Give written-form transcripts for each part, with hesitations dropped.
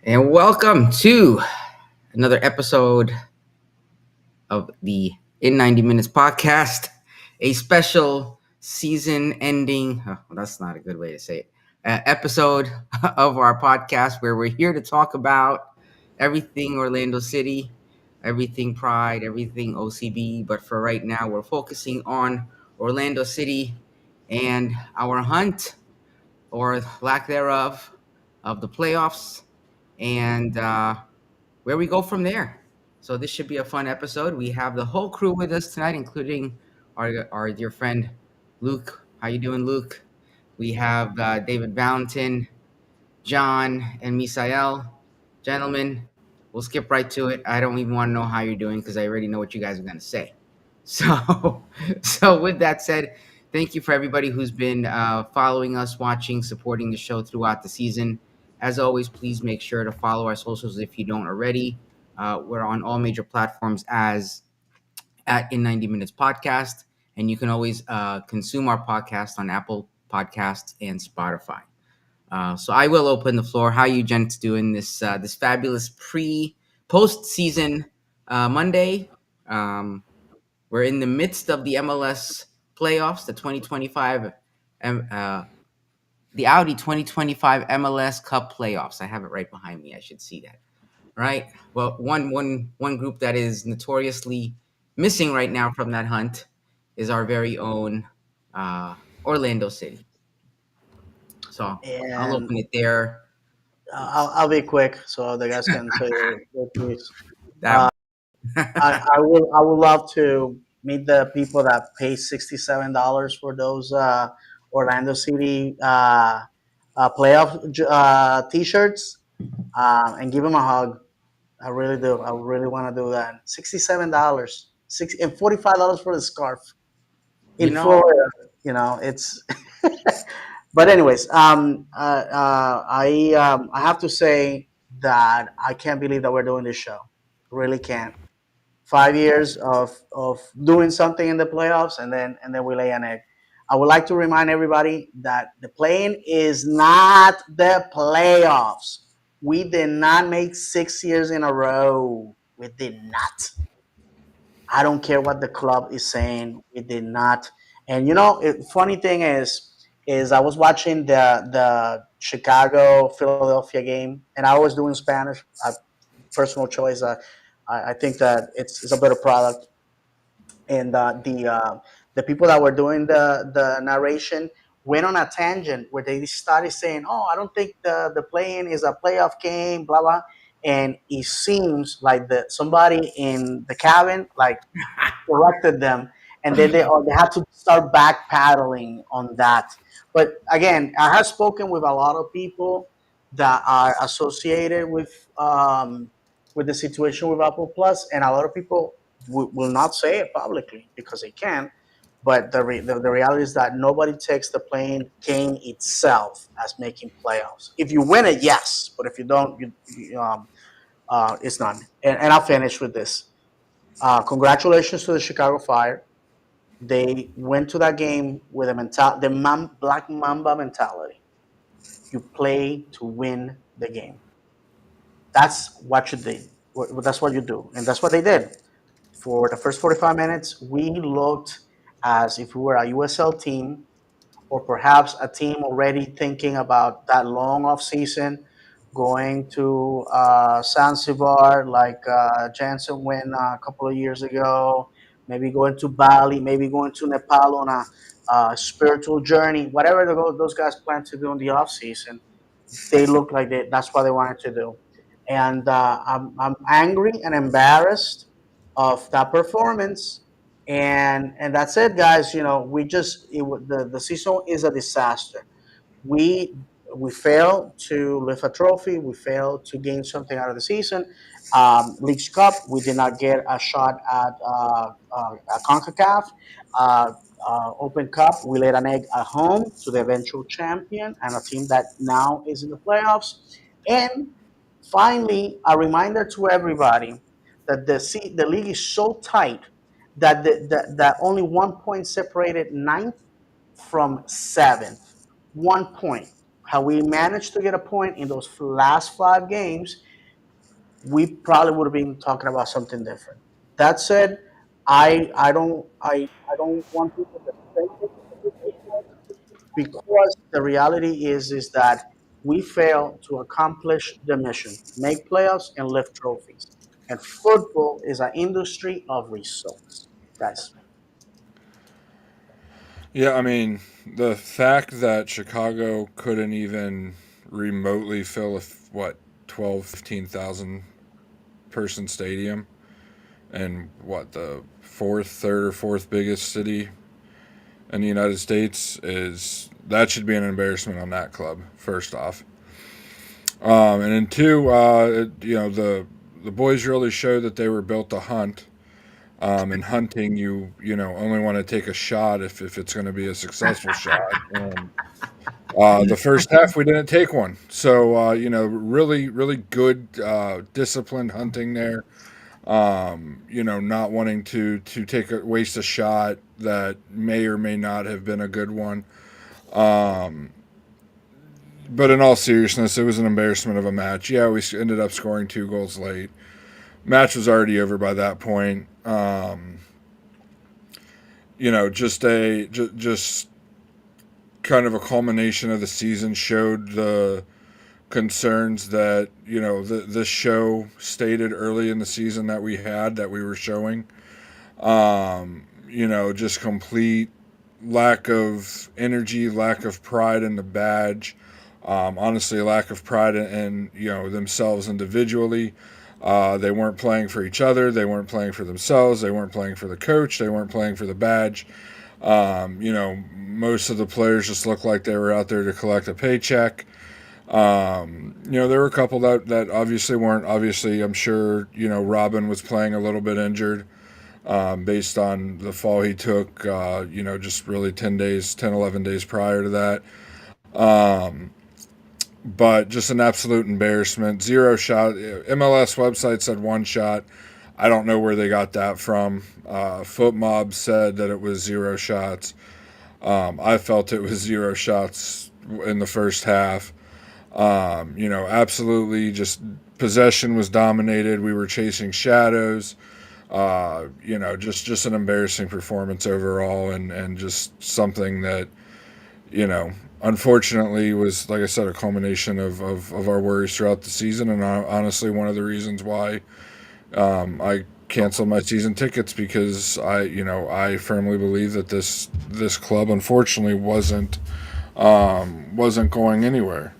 And welcome to another episode of the In 90 Minutes podcast, a special season ending. Well, that's not a good way to say it. Episode of our podcast where we're here to talk about everything Orlando City, everything Pride, everything OCB. But for right now, we're focusing on Orlando City and our hunt or lack thereof of the playoffs. And where we go from there. So this should be a fun episode. We have the whole crew with us tonight, including our dear friend Luke. How you doing, Luke? We have David Valentin, John, and Misael. Gentlemen, we'll skip right to it. I don't even want to know how you're doing because I already know what you guys are going to say. So, so with that said, thank you for everybody who's been following us, watching, supporting the show throughout the season. As always, please make sure to follow our socials if you don't already. We're on all major platforms as at In 90 Minutes Podcast, and you can always consume our podcast on Apple Podcasts and Spotify. So I will open the floor. How you gents doing this fabulous post season Monday? We're in the midst of the MLS playoffs, the 2025, uh, the Audi 2025 MLS Cup playoffs. I have it right behind me. I should see that. Right. Well, one group that is notoriously missing right now from that hunt is our very own uh, Orlando City. So I'll And open it there. I'll be quick so the guys can say their piece. That I would love to meet the people that pay $67 for those Orlando City playoff T-shirts and give them a hug. I really do. I really want to do that. $67, and $45 for the scarf you in know Florida. It's. But anyways, I have to say that I can't believe that we're doing this show. Really can't. 5 years of doing something in the playoffs, and then we lay an egg. I would like to remind everybody that the playing is not the playoffs. We did not make 6 years in a row. We did not. I don't care what the club is saying. We did not. And funny thing is I was watching the Chicago Philadelphia game, and I was doing Spanish. Personal choice. I think that it's a better product. And the people that were doing the narration went on a tangent where they started saying, "Oh, I don't think the playing is a playoff game," blah blah. And it seems like somebody in the cabin like corrected them, and then they had to start back paddling on that. But again, I have spoken with a lot of people that are associated with the situation with Apple Plus, and a lot of people will not say it publicly because they can. But the reality is that nobody takes the playing game itself as making playoffs. If you win it, yes, but if you don't, it's none. And I'll finish with this. Congratulations to the Chicago Fire. They went to that game with Black Mamba mentality. You play to win the game. That's what you did. That's what you do, and that's what they did. For the first 45 minutes, we looked as if we were a USL team, or perhaps a team already thinking about that long off season, going to Zanzibar like Jansen went a couple of years ago, maybe going to Bali, maybe going to Nepal on a spiritual journey, whatever those guys plan to do in the off season. They look like that's what they wanted to do. And I'm angry and embarrassed of that performance. And that's it, guys. We just the season is a disaster. We we failed to lift a trophy. We failed to gain something out of the season. Leagues Cup, we did not get a shot at a CONCACAF. Open Cup, we laid an egg at home to the eventual champion and a team that now is in the playoffs. And finally, a reminder to everybody that the league is so tight that only 1 point separated ninth from seventh. 1 point. Had we managed to get a point in those last 5 games, we probably would have been talking about something different. That said, I don't want people to think this is a good weekend, because the reality is that we fail to accomplish the mission, make playoffs and lift trophies. And football is an industry of results, guys. Yeah, I mean, the fact that Chicago couldn't even remotely fill what, 12, 15,000 person stadium, and what, the third or fourth biggest city in the United States, is that should be an embarrassment on that club. First off, and then two, the boys really showed that they were built to hunt. In hunting, you only want to take a shot if it's going to be a successful shot. And the first half, we didn't take one. So, really, really good, disciplined hunting there. Not wanting to waste a shot that may or may not have been a good one. Um, but in all seriousness, it was an embarrassment of a match. Yeah, we ended up scoring 2 goals late. Match was already over by that point. Just kind of a culmination of the season showed the concerns that this show stated early in the season that we were showing. Just complete lack of energy, lack of pride in the badge. Honestly, lack of pride in themselves individually. They weren't playing for each other. They weren't playing for themselves. They weren't playing for the coach. They weren't playing for the badge. Most of the players just looked like they were out there to collect a paycheck. There were a couple that obviously weren't. Obviously, I'm sure, Robin was playing a little bit injured, based on the fall he took, just really 11 days prior to that. Um, but just an absolute embarrassment. Zero shot. MLS website said 1 shot. I don't know where they got that from. Foot Mob said that it was 0 shots. I felt it was 0 shots in the first half. Absolutely just possession was dominated. We were chasing shadows. Just an embarrassing performance overall, and just something that, unfortunately was, like I said, a culmination of our worries throughout the season, and honestly one of the reasons why I canceled my season tickets, because I firmly believe that this club unfortunately wasn't going anywhere.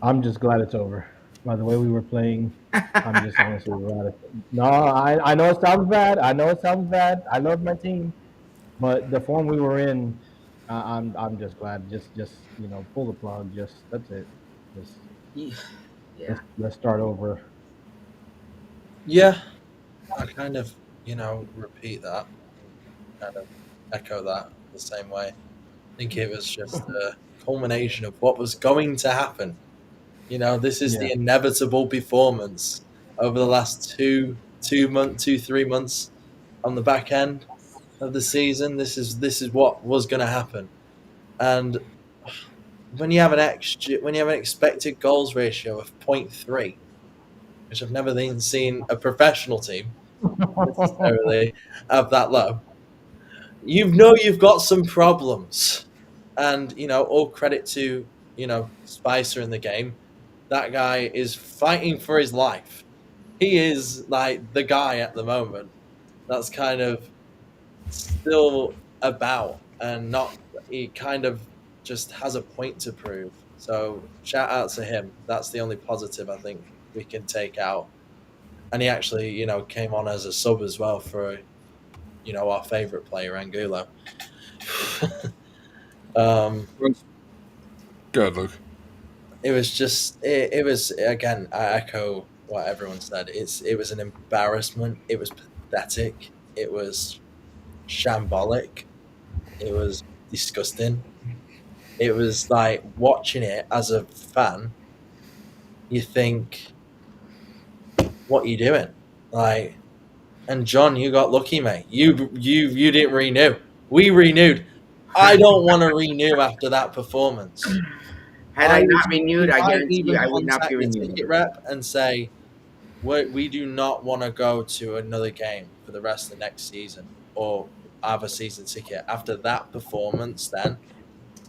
I'm just glad it's over. By the way we were playing, I'm just honestly glad. No, I know it sounds bad. I know it sounds bad. I love my team, but the form we were in, I'm just glad. Just pull the plug. Just that's it. Just Yeah. let's start over. Yeah, I kind of, repeat that, kind of echo that the same way. I think it was just a culmination of what was going to happen. This is Yeah. the inevitable performance over the last 3 months on the back end of the season. This is what was going to happen. And when you have an expected goals ratio of 0.3, which I've never even seen a professional team necessarily have that low, you've got some problems. And all credit to Spicer in the game. That guy is fighting for his life. He is like the guy at the moment that's kind of still about, and not, he kind of just has a point to prove. So shout out to him. That's the only positive I think we can take out. And he actually, came on as a sub as well for, our favorite player, Angulo. um, Good, Luke. it was just, it was, again, I echo what everyone said. It was an embarrassment. It was pathetic. It was shambolic. It was disgusting. It was like, watching it as a fan, you think, what are you doing? And John, you got lucky, mate. You didn't renew. We renewed. I don't want to renew after that performance. Had I not renewed, We I might guarantee you even I would not contact be the renewing. ticket rep and say, we do not want to go to another game for the rest of the next season or have a season ticket. After that performance, then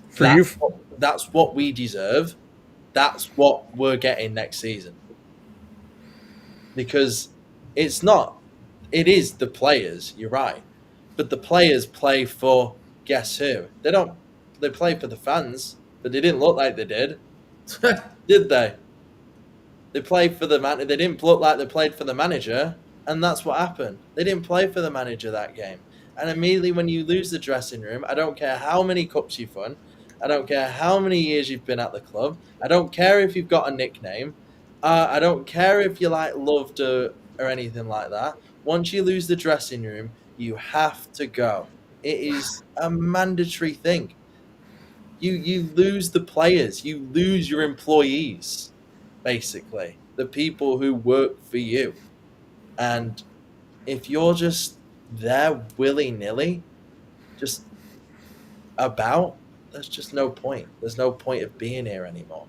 For you, that's what we deserve. That's what we're getting next season. Because it's not, it is the players, you're right. But the players play for guess who? They play for the fans, but they didn't look like they did they? They played for the man. They didn't look like they played for the manager, and that's what happened. They didn't play for the manager that game. And immediately when you lose the dressing room, I don't care how many cups you've won, I don't care how many years you've been at the club, I don't care if you've got a nickname, I don't care if you're like loved or anything like that. Once you lose the dressing room, you have to go. It is a mandatory thing. You lose the players, you lose your employees, basically the people who work for you. And if you're just there willy-nilly, just about, there's just no point. There's no point of being here anymore.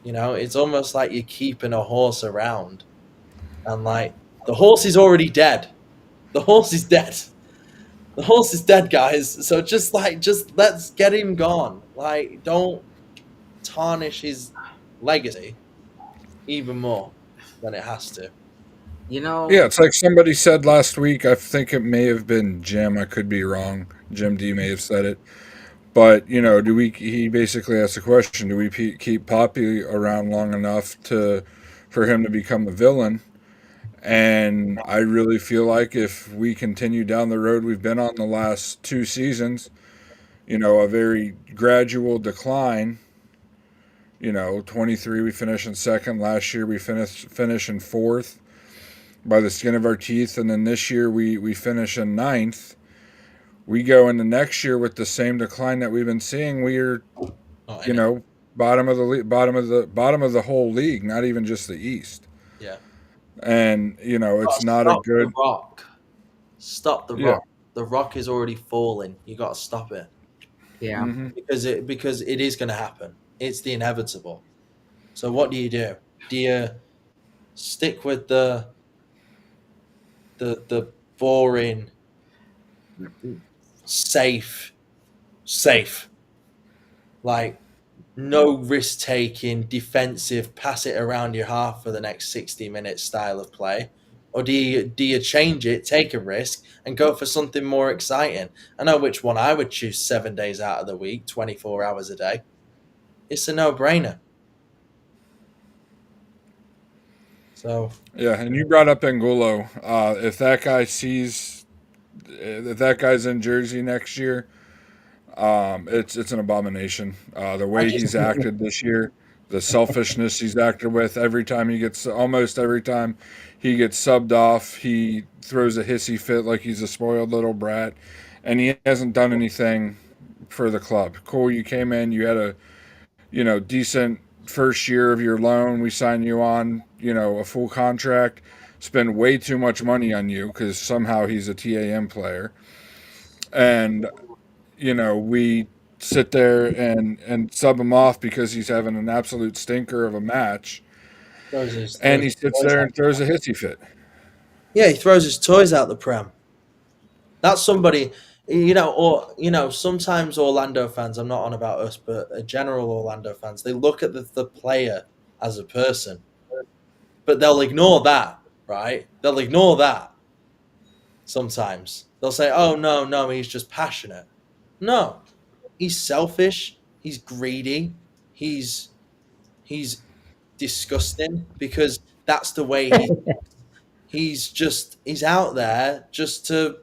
It's almost like you're keeping a horse around, and like the horse is already dead. The horse is dead. The horse is dead, guys. So just let's get him gone. Like, don't tarnish his legacy even more than it has to. yeah, it's like somebody said last week. I think it may have been Jim. I could be wrong. Jim D may have said it. But do we? He basically asked the question: do we keep Poppy around long enough for him to become a villain? And I really feel like if we continue down the road we've been on the last 2 seasons, a very gradual decline. 23 we finished in second. Last year we finish in fourth by the skin of our teeth, and then this year we finish in ninth. We go into next year with the same decline that we've been seeing. We're bottom of the bottom of the whole league, not even just the East. Yeah. And it's not a good. The rock. Stop the Yeah. rock. The rock is already falling. You got to stop it. Yeah. Mm-hmm. Because it is going to happen. It's the inevitable. So what do? Do you stick with the boring, safe, like no risk taking, defensive, pass it around your half for the next 60 minutes style of play? Or do you change it, take a risk, and go for something more exciting? I know which one I would choose 7 days out of the week, 24 hours a day. It's a no-brainer. So Yeah, and you brought up Angulo. If that guy's in Jersey next year, it's an abomination. The way he's acted this year, the selfishness he's acted with. Almost every time he gets subbed off, he throws a hissy fit like he's a spoiled little brat, and he hasn't done anything for the club. Cool, you came in, you had a decent first year of your loan. We signed you on, a full contract. Spend way too much money on you because somehow he's a TAM player, and we sit there and sub him off because he's having an absolute stinker of a match, and he sits there and throws a hissy fit. yeah, he throws his toys out the pram. That's somebody, sometimes Orlando fans, I'm not on about us, but general Orlando fans, they look at the player as a person, but they'll ignore that, right? They'll ignore that sometimes. They'll say, oh, no, he's just passionate. No, he's selfish, he's greedy, he's disgusting, because that's the way he's out there just to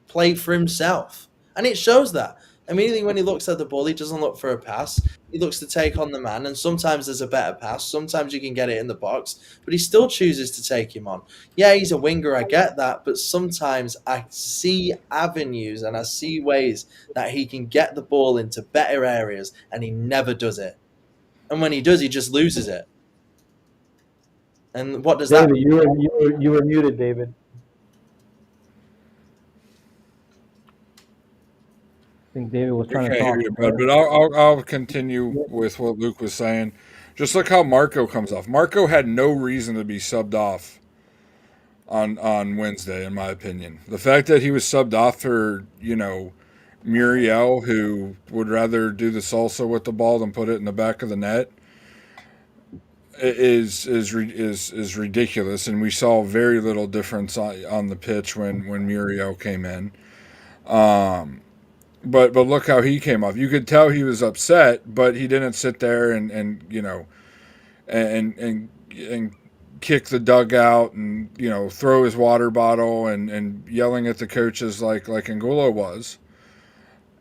play for himself. And it shows that. Immediately when he looks at the ball, he doesn't look for a pass. He looks to take on the man, and sometimes there's a better pass. Sometimes you can get it in the box, but he still chooses to take him on. Yeah, he's a winger, I get that, but sometimes I see avenues and I see ways that he can get the ball into better areas, and he never does it. And when he does, he just loses it. And what does David, that? You were muted, David. think David was We trying to can't hear talk. you, bud. But I'll continue with what Luke was saying. Just look how Marco comes off. Marco had no reason to be subbed off on Wednesday, in my opinion. The fact that he was subbed off for Muriel, who would rather do the salsa with the ball than put it in the back of the net, is ridiculous. And we saw very little difference on the pitch when Muriel came in. But look how he came off. You could tell he was upset, but he didn't sit there and kick the dugout and throw his water bottle and yelling at the coaches like Angulo was.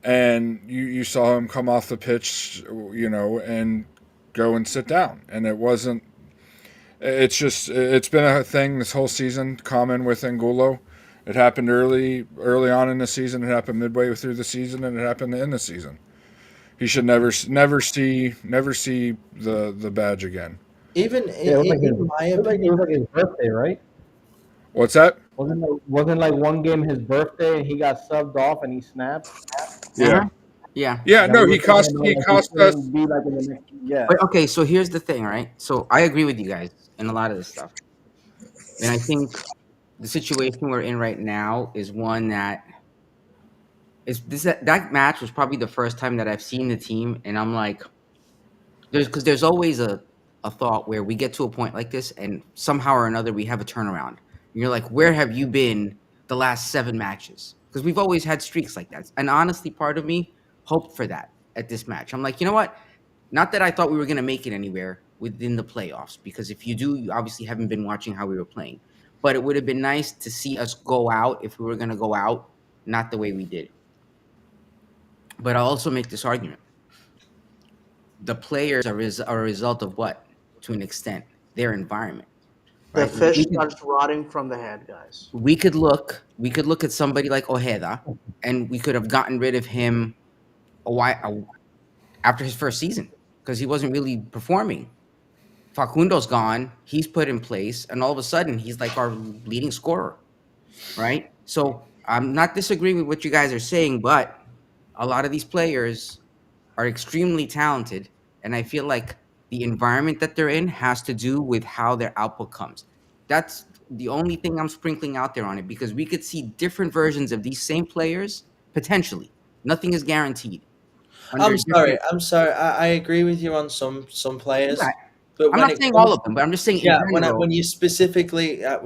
And you saw him come off the pitch, and go and sit down. And it wasn't. It's been a thing this whole season, common with Angulo. It happened early on in the season. It happened midway through the season, and it happened in the season. He should never see the badge again. Even Yeah, it was like his, in my it was like, it opinion, was like his birthday, right? What's that? Wasn't like one game his birthday and he got subbed off and he snapped. Uh-huh. Yeah, Yeah. yeah. That No, we were he talking cost about he like he cost us. couldn't be like in the next. Yeah. But okay, so here's the thing, right? So I agree with you guys in a lot of this stuff. And I think the situation we're in right now is one that that match was probably the first time that I've seen the team, and I'm like, there's always a thought where we get to a point like this, and somehow or another we have a turnaround. And you're like, where have you been the last 7 matches? Because we've always had streaks like that. And honestly, part of me hoped for that at this match. I'm like, you know what? Not that I thought we were going to make it anywhere within the playoffs, because if you do, you obviously haven't been watching how we were playing. But it would have been nice to see us go out, if we were going to go out, not the way we did. But I'll also make this argument. The players are a result of what? To an extent, their environment, The right? fish starts rotting from the head, guys. We could look at somebody like Ojeda, and we could have gotten rid of him after his first season, because he wasn't really performing. Facundo's gone, he's put in place, and all of a sudden he's like our leading scorer, right? So I'm not disagreeing with what you guys are saying, but a lot of these players are extremely talented, and I feel like the environment that they're in has to do with how their output comes. That's the only thing I'm sprinkling out there on it, because we could see different versions of these same players potentially. Nothing is guaranteed. Under different, I'm sorry. I agree with you on some yeah, players, but I'm when not it saying all comes, of them, but I'm just saying in yeah, general. when you specifically, I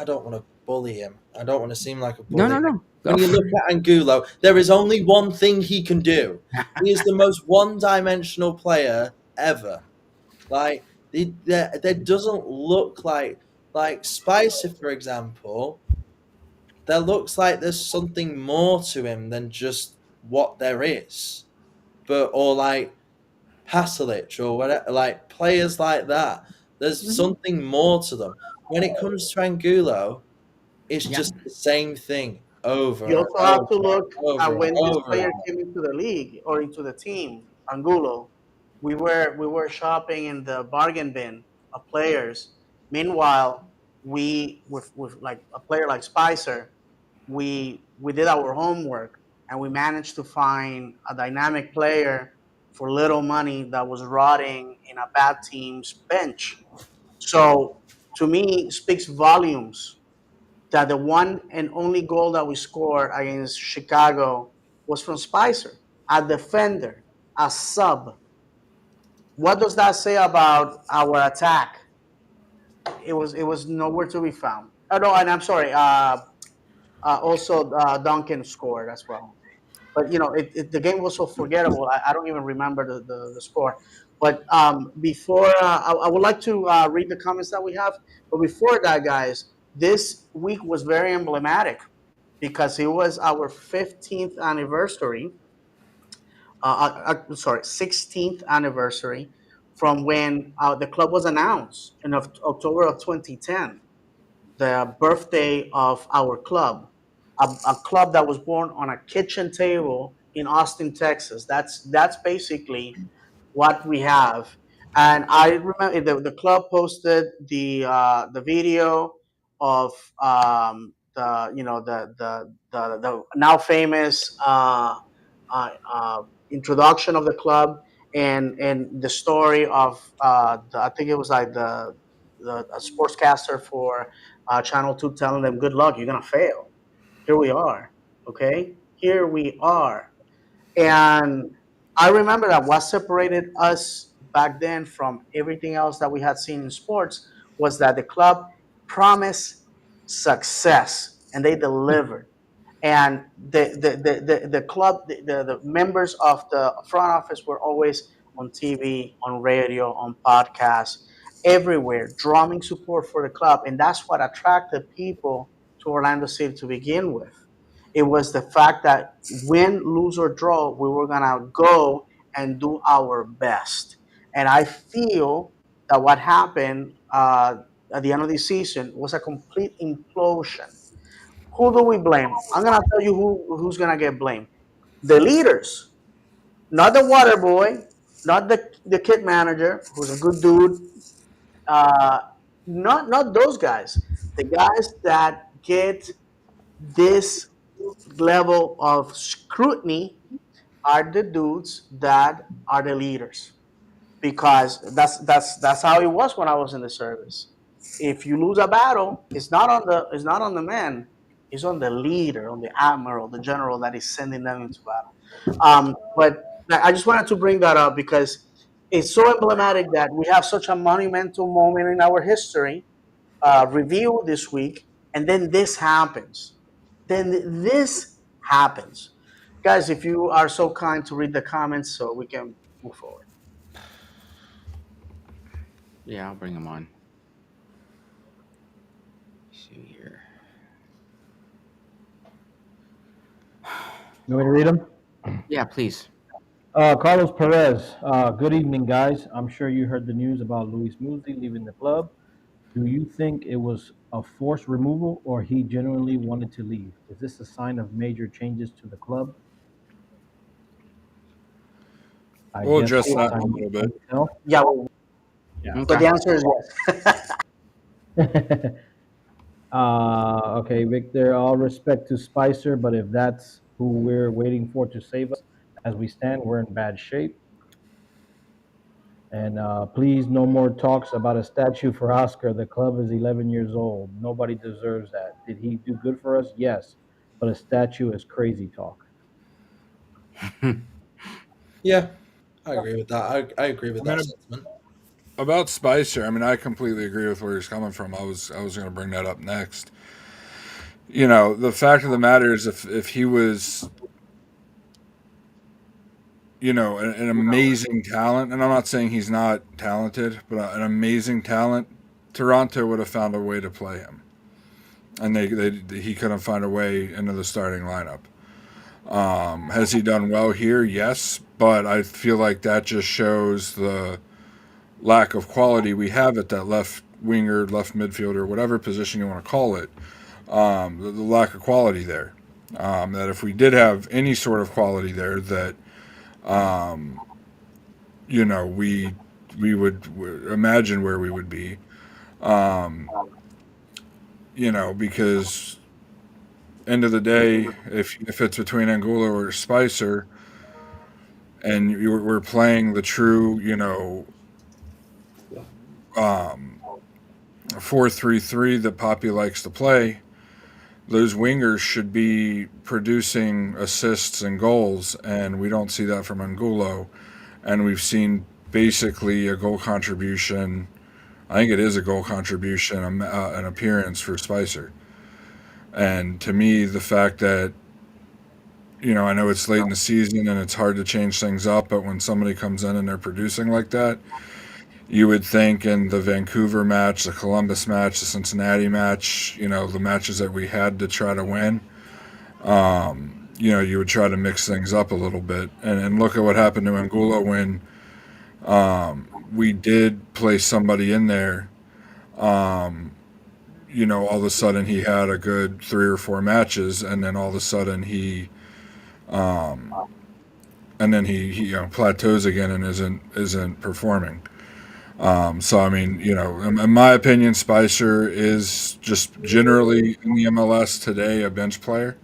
don't want to bully him. I don't want to seem like a No, no, bully. no. When Go you for look at Angulo, there is only one thing he can do. it. He is the most one-dimensional player ever. Like there doesn't look like Spicer, for example. There looks like there's something more to him than just what there is. But or like Pasalic or whatever, like players like that. There's Mhm. something more to them. When it comes to Angulo, it's Yeah. just the same thing over You and also have over to look and over at and when this over player again. came into the league or into the team, Angulo. We were shopping in the bargain bin of players. Meanwhile, with like a player like Spicer, we did our homework and we managed to find a dynamic player for little money that was rotting in a bad team's bench. So to me, speaks volumes that the one and only goal that we scored against Chicago was from Spicer, a defender, a sub. What does that say about our attack? It was nowhere to be found. Oh no, and I'm sorry. Also, Duncan scored as well. But the game was so forgettable. I don't even remember the score. But before, I would like to read the comments that we have. But before that, guys, this week was very emblematic because it was our 15th anniversary. Sorry, 16th anniversary from when the club was announced in October of 2010, the birthday of our club, a club that was born on a kitchen table in Austin, Texas. That's basically what we have. And I remember the club posted the video of the now famous introduction of the club and the story of I think it was like the a sportscaster for Channel Two telling them, "Good luck, you're gonna fail." Here we are, okay? Here we are, and I remember that what separated us back then from everything else that we had seen in sports was that the club promised success and they delivered. And the club, the members of the front office were always on TV, on radio, on podcasts, everywhere, drumming support for the club. And that's what attracted people to Orlando City to begin with. It was the fact that win, lose, or draw, we were going to go and do our best. And I feel that what happened at the end of the season was a complete implosion. Who do we blame? I'm gonna tell you who's gonna get blamed. The leaders, not the water boy, not the kid manager, who's a good dude. Uh, not those guys. The guys that get this level of scrutiny are the dudes that are the leaders, because that's how it was when I was in the service. If you lose a battle, it's not on the man, it's on the leader, on the admiral, the general that is sending them into battle. But I just wanted to bring that up because it's so emblematic that we have such a monumental moment in our history review this week, and then this happens. Then this happens, guys. If you are so kind to read the comments, so we can move forward. Yeah, I'll bring him on. Let's see here. You want me to read them? Yeah, please. Carlos Perez. Good evening, guys. I'm sure you heard the news about Luis Muzzi leaving the club. Do you think it was a forced removal or he genuinely wanted to leave? Is this a sign of major changes to the club? We'll guess address it's that in a time little to bit. tell. Yeah, well, Okay. but the answer is yes. Okay, Victor, all respect to Spicer, but if that's who we're waiting for to save us as we stand, we're in bad shape. And please, no more talks about a statue for Oscar. The club is 11 years old. Nobody deserves that. Did he do good for us? Yes, but a statue is crazy talk. Yeah, I agree with that. I agree with I mean, that sentiment. about Spicer, I mean, I completely agree with where he's coming from. I was going to bring that up next. You know, the fact of the matter is, if he was, you know, an amazing talent, and I'm not saying he's not talented, but an amazing talent, Toronto would have found a way to play him, and he couldn't find a way into the starting lineup. Has he done well here? Yes, but I feel like that just shows the lack of quality we have at that left winger, left midfielder, whatever position you want to call it. The lack of quality there. That if we did have any sort of quality there, that um, you know, we would imagine where we would be. Um, you know, because end of the day, if it's between Angulo or Spicer, and we're playing the true, you know, um, 4-3-3 that Poppy likes to play, those wingers should be producing assists and goals, and we don't see that from Angulo. And we've seen basically a goal contribution. I think it is a goal contribution, an appearance for Spicer. And to me, the fact that, you know, I know it's late in the season and it's hard to change things up, but when somebody comes in and they're producing like that, you would think in the Vancouver match, the Columbus match, the Cincinnati match, you know, the matches that we had to try to win, you know, you would try to mix things up a little bit. And look at what happened to Angulo when we did place somebody in there. Um, you know, all of a sudden he had a good 3 or 4 matches, and then all of a sudden um, he you know, plateaus again and isn't performing. So I mean, you know, in my opinion, Spicer is just generally in the MLS today a bench player.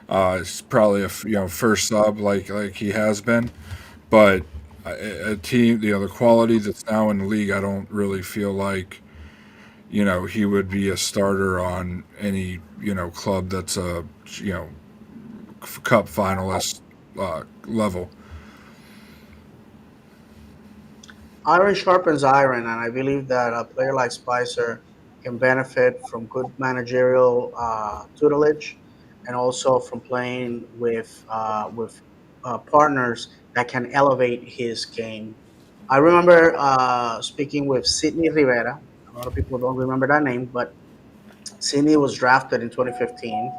It's probably a first sub like he has been, but a team, the quality that's now in the league, I don't really feel like he would be a starter on any club that's a cup finalist level. Iron sharpens iron, and I believe that a player like Spicer can benefit from good managerial tutelage, and also from playing with partners that can elevate his game. I remember speaking with Sidney Rivera. A lot of people don't remember that name, but Sidney was drafted in 2015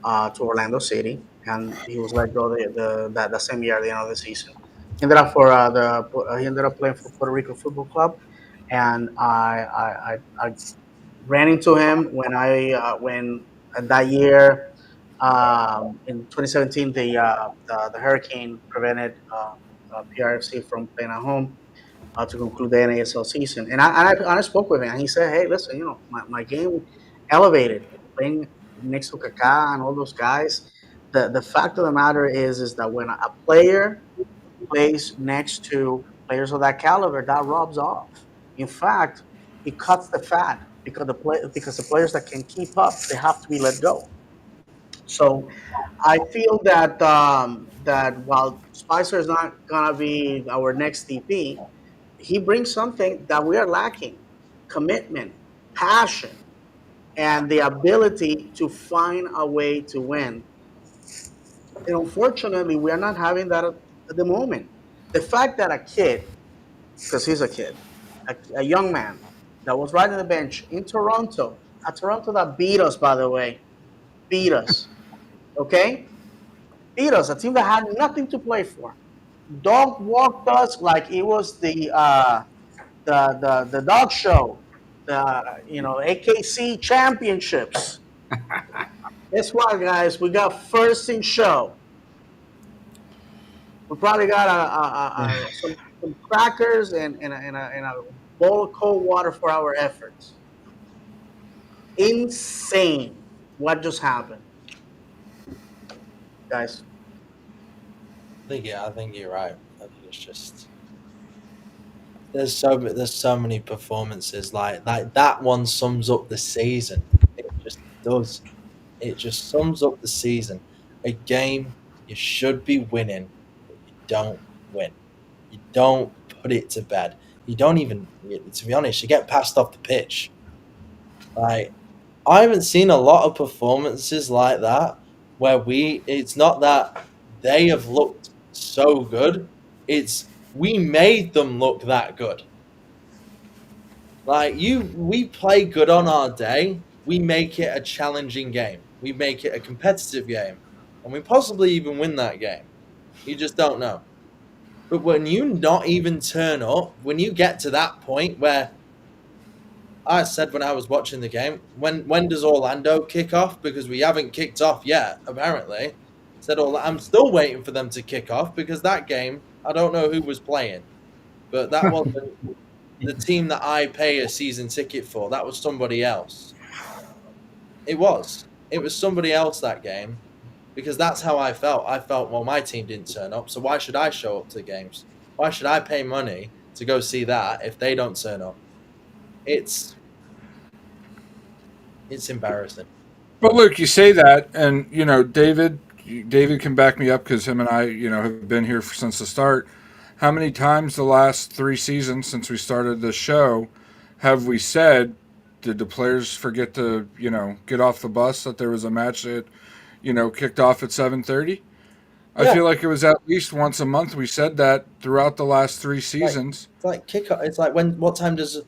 to Orlando City, and he was let go the same year at the end of the season. He ended up playing for Puerto Rico Football Club, and I ran into him when that year in 2017 the hurricane prevented PRFC from playing at home to conclude the NASL season. And I spoke with him, and he said, "Hey, listen, my game elevated playing next to Kaká and all those guys. The fact of the matter is that when a player plays next to players of that caliber, that rubs off. In fact, it cuts the fat because the players that can keep up, they have to be let go. So I feel that while Spicer is not gonna be our next DP, he brings something that we are lacking: commitment, passion, and the ability to find a way to win. And unfortunately, we are not having that at the moment. The fact that a kid, because he's a kid, a young man that was riding the bench in Toronto, a Toronto that beat us, by the way, beat us, okay? Beat us, a team that had nothing to play for. Dog walked us like it was the dog show, the AKC championships. Guess what, guys? We got first in show. We probably got some crackers and a bowl of cold water for our efforts. Insane! What just happened, guys? I think you're right. I think it's just there's so many performances like that one sums up the season. It just does. It just sums up the season. A game you should be winning, but you don't win. You don't put it to bed. You don't even, to be honest, you get passed off the pitch. Like I haven't seen a lot of performances like that where it's not that they have looked so good. It's we made them look that good. We play good on our day. We make it a challenging game. We make it a competitive game, and we possibly even win that game. You just don't know. But when you not even turn up, when you get to that point where I said when I was watching the game, when does Orlando kick off? Because we haven't kicked off yet, apparently. Said I'm still waiting for them to kick off because that game, I don't know who was playing, but that wasn't the team that I pay a season ticket for. That was somebody else. It was. It was somebody else that game because that's how I felt. I felt, well, my team didn't turn up, so why should I show up to games? Why should I pay money to go see that if they don't turn up? It's embarrassing. But look, you say that, and David can back me up because him and I, have been here since the start. How many times the last 3 seasons since we started this show have we said, did the players forget to, get off the bus that there was a match that, kicked off at 7:30? I Yeah, feel like it was at least once a month we said that throughout the last three like seasons. it's like kick off. It's like what time does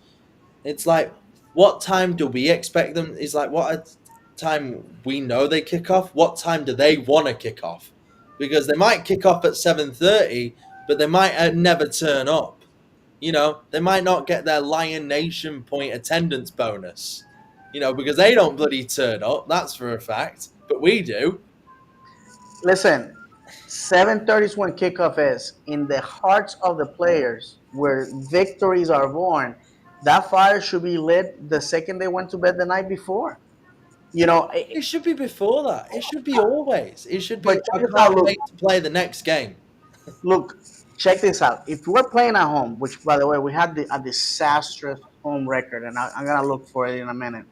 it's like what time do we expect them? It's like what time we know they kick off. What time do they want to kick off? Because they might kick off at 7:30, but they might never turn up. They might not get their Lion Nation point attendance bonus. Because they don't bloody turn up. That's for a fact, but we do. Listen, 7:30 is when kickoff is. In the hearts of the players, where victories are born, that fire should be lit the second they went to bed the night before. You know, It should be before that. It should be always. It should but be. check I this out. can't wait to play the next game. Look, check this out. If we're playing at home, which by the way we had a disastrous home record, and I'm gonna look for it in a minute.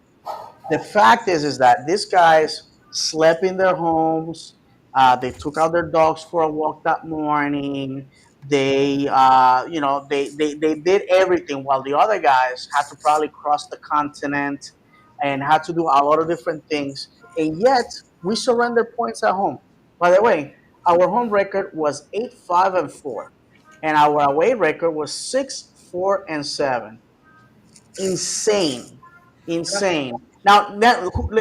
The fact is that these guys slept in their homes. They took out their dogs for a walk that morning. They, they did everything while the other guys had to probably cross the continent and had to do a lot of different things. And yet we surrendered points at home. By the way, our home record was 8-5-4, and our away record was 6-4-7. Insane, insane. Now, what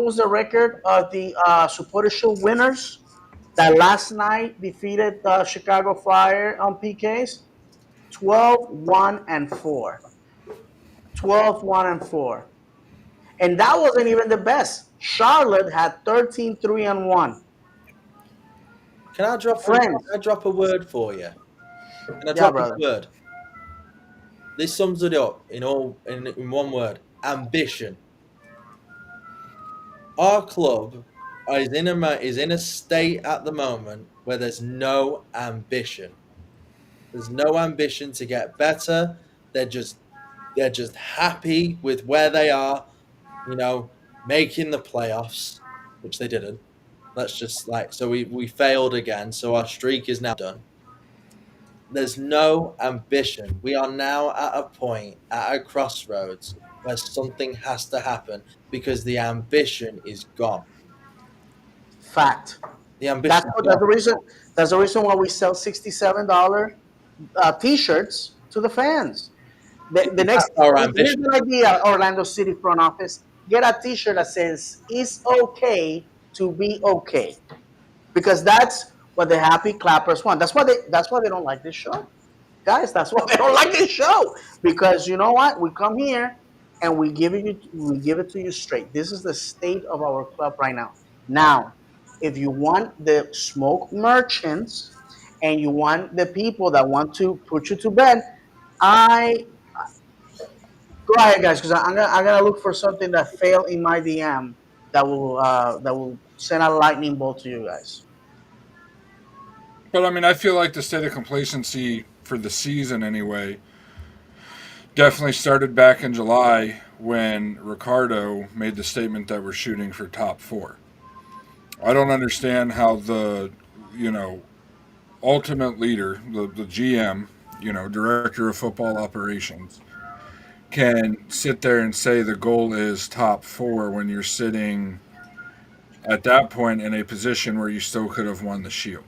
was the record of the supporter shield winners that last night defeated the Chicago Fire on PKs? 12-1-4. 12-1-4. And that wasn't even the best. Charlotte had 13-3-1. Can I drop Friends. a word for you? Can I Yeah, drop a brother. word? This sums it up in one word: ambition. Our club is in a state at the moment where there's no ambition. There's no ambition to get better. They're just happy with where they are. Making the playoffs, which they didn't. Let's just so we failed again. So our streak is now done. There's no ambition. We are now at a point, at a crossroads, where something has to happen because the ambition is gone. Fact. The ambition is That's gone. the reason. That's the reason why we sell $67 T-shirts to the fans. The next, That's our here's ambition. the idea, Orlando City front office: get a T-shirt that says "It's okay to be okay," because that's what the happy clappers want. That's why they don't like this show, guys. That's why they don't like this show, because you know what? We come here and we give it to you straight. This is the state of our club right now. Now, if you want the smoke merchants and you want the people that want to put you to bed, I go ahead, guys, because I'm gonna look for something that failed in my DM that will send a lightning bolt to you guys. But I mean, I feel like the state of complacency for the season, anyway, definitely started back in July when Ricardo made the statement that we're shooting for top four. I don't understand how the, you know, ultimate leader, the GM, director of football operations, can sit there and say the goal is top four when you're sitting at that point in a position where you still could have won the Shield.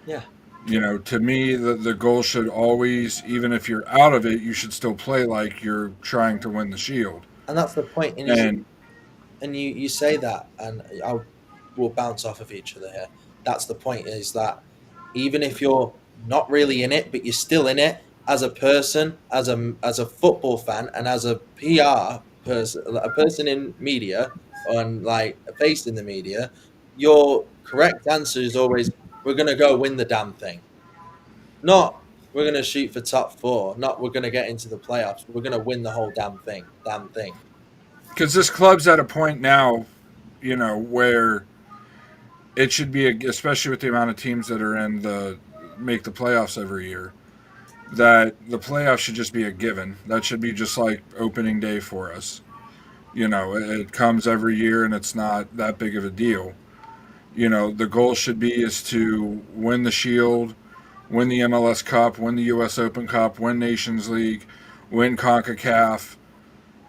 Yeah. To me, the goal should always, even if you're out of it, you should still play like you're trying to win the Shield. And that's the point. And you say that, and we'll bounce off of each other here. That's the point, is that even if you're not really in it, but you're still in it as a person, as a football fan, and as a PR person, a person in media, and like a face in the media, your correct answer is always, we're going to go win the damn thing. Not, we're going to shoot for top four. Not, we're going to get into the playoffs. We're going to win the whole damn thing. Because this club's at a point now, where it should be, especially with the amount of teams that are in make the playoffs every year, that the playoffs should just be a given. That should be just like opening day for us. It comes every year and it's not that big of a deal. The goal should be is to win the Shield, win the MLS Cup, win the US Open Cup, win Nations League, win CONCACAF,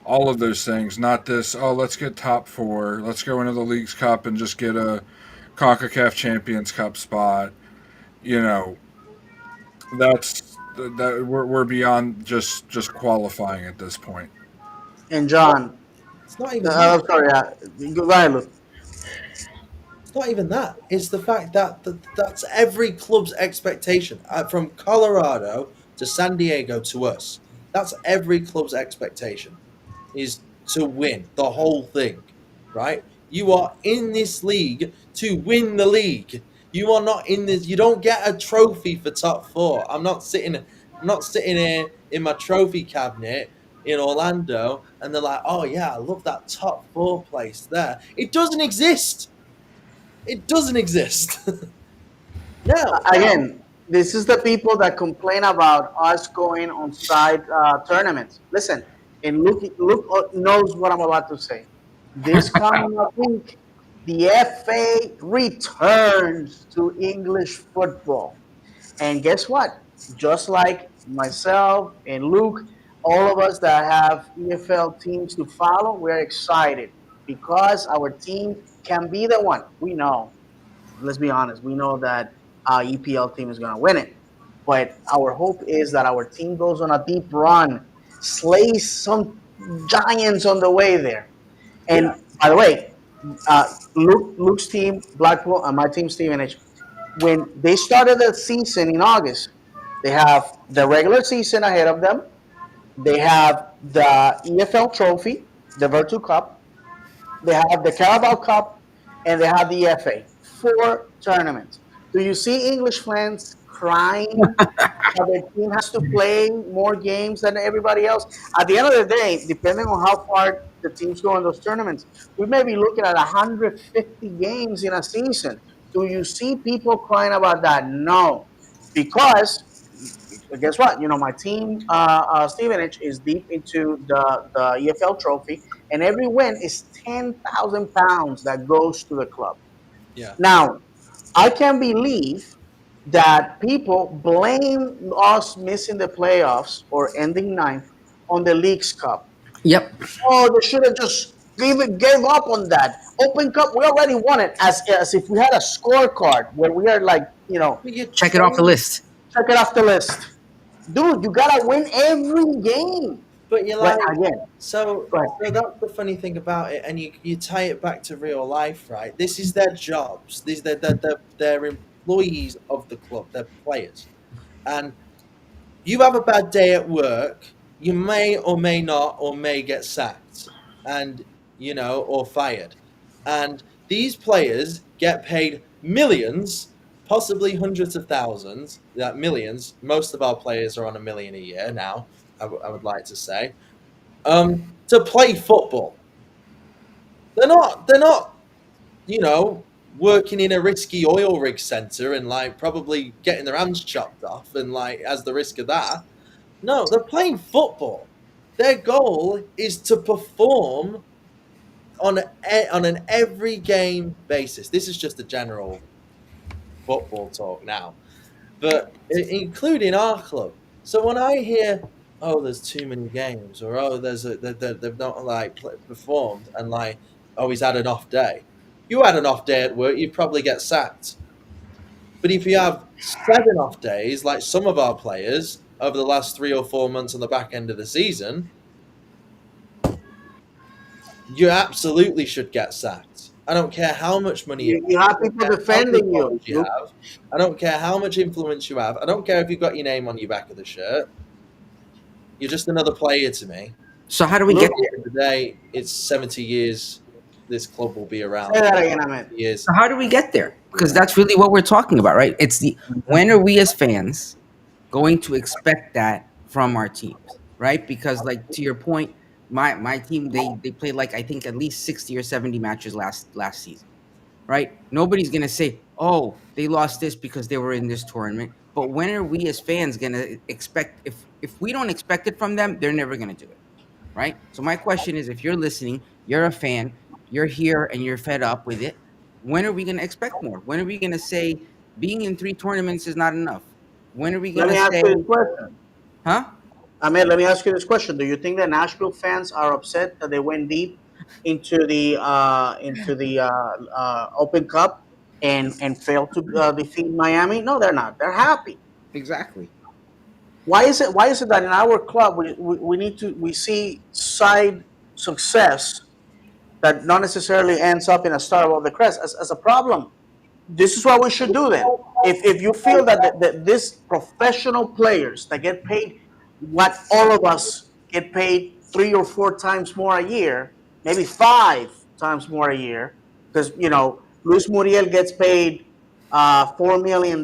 all of those things. Not this, let's get top four, let's go into the League's Cup and just get a CONCACAF Champions Cup spot. That we're beyond just qualifying at this point. And John, It's not even I'm sorry, go ahead, Luke. It's not even that. It's the fact that that's every club's expectation. From Colorado to San Diego to us. That's every club's expectation, is to win the whole thing, right? You are in this league to win the league. You are not in this. You don't get a trophy for top four. I'm not sitting here in my trophy cabinet in Orlando, and they're like, "Oh yeah, I love that top four place there." It doesn't exist. It doesn't exist. No, Again, this is the people that complain about us going on side tournaments. Listen, and Luke knows what I'm about to say. This coming up week, the FA returns to English football. And guess what? Just like myself and Luke, all of us that have EFL teams to follow, we're excited because our team can be the one. We know, let's be honest, we know that our EPL team is going to win it. But our hope is that our team goes on a deep run, slays some giants on the way there. And yeah, by the way, Luke's team, Blackpool, and my team, Stevenage, when they started the season in August, they have the regular season ahead of them. They have the EFL trophy, the Virtu Cup. They have the Carabao Cup, and they have the FA. Four tournaments. Do you see English fans crying that their team has to play more games than everybody else? At the end of the day, depending on how far the teams go in those tournaments, we may be looking at 150 games in a season. Do you see people crying about that? No, because guess what? You know, my team, Stevenage, is deep into the EFL trophy, and every win is £10,000 that goes to the club. yeah. Now, I can't believe that people blame us missing the playoffs or ending ninth on the League's Cup. Yep. Oh, they should have just gave up on that. Open Cup, we already won it as if we had a scorecard where we are like, But you Check it off the change, list. check it off the list. Dude, you gotta win every game. but you're But like, again, so go ahead. so that's the funny thing about it, and you tie it back to real life, right? This is their jobs. These they're employees of the club. They're players, and you have a bad day at work, you may or may not or may get sacked, and or fired, and these players get paid millions, possibly hundreds of thousands, that millions. Most of our players are on 1 million a year now. I would like to say, to play football. They're not working in a risky oil rig center and like probably getting their hands chopped off and like as the risk of that. No, they're playing football. Their goal is to perform on an every game basis. This is just a general football talk now, but including our club. So when I hear, "Oh, there's too many games," or "Oh, they've not like performed," and like, "Oh, he's had an off day," you had an off day at work, you'd probably get sacked. But if you have 7 off days, like some of our players over the last 3 or 4 months on the back end of the season, you absolutely should get sacked. I don't care how much money you You have. have I don't people care how many defending you. followers you have. I don't care how much influence you have. I don't care if you've got your name on your back of the shirt. You're just another player to me. So how do we Luke, get At the there? end of the day, it's 70 years this club will be around. say that again, Ahmed. Years. So how do we get there? Because that's really what we're talking about, right? It's the when are we as fans going to expect that from our teams, right? Because like to your point, my team they played like I think at least 60 or 70 matches last season, right? Nobody's gonna say, oh, they lost this because they were in this tournament. But when are we as fans gonna expect if we don't expect it from them, they're never gonna do it, right? So my question is, if you're listening, you're a fan, you're here and you're fed up with it. When are we gonna expect more? When are we gonna say being in 3 tournaments is not enough? When are we Let gonna me ask say, you this question. huh? Ahmed, let me ask you this question. Do you think that Nashville fans are upset that they went deep into the Open Cup and failed to defeat Miami? No, they're not. They're happy. Exactly. Why is it that in our club we need to we see side success that not necessarily ends up in a star above the crest as a problem? This is what we should do then. If you feel that this professional players that get paid what all of us get paid 3 or 4 times more a year, maybe 5 times more a year, because Luis Muriel gets paid $4 million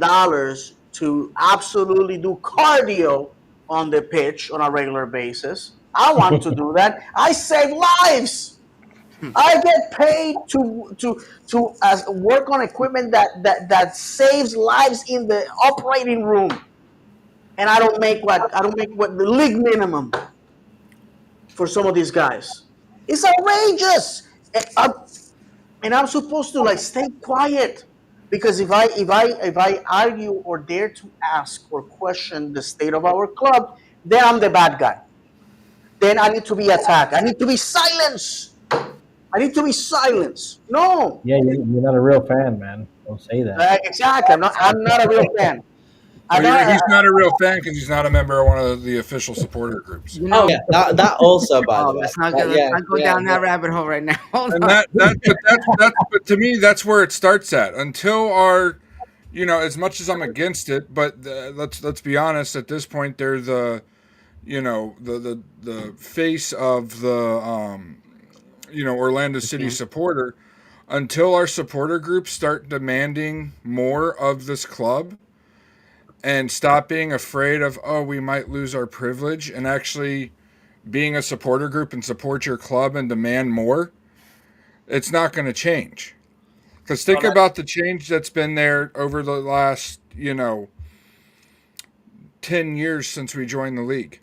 to absolutely do cardio on the pitch on a regular basis. I want to do that. I save lives. I get paid to work on equipment that saves lives in the operating room, and I don't make what the league minimum for some of these guys. It's outrageous. And I'm supposed to like stay quiet because if I argue or dare to ask or question the state of our club, then I'm the bad guy. Then I need to be attacked. I need to be silenced. I need to be silenced. No, Yeah, you're not a real fan, man. Don't say that. exactly. I'm not a real fan. I Well, don't. he's not a real fan because he's not a member of one of the official supporter groups. You Oh know, yeah, that also, by the way. let's not That- go, let's yeah, not go yeah, down that rabbit hole right now. Hold And on. but to me, that's where it starts at. Until our, as much as I'm against it, but let's be honest. At this point, they're the face of the Orlando City supporter. Until our supporter groups start demanding more of this club and stop being afraid of, oh, we might lose our privilege, and actually being a supporter group and support your club and demand more, it's not going to change. Because think about the change that's been there over the last, 10 years since we joined the league.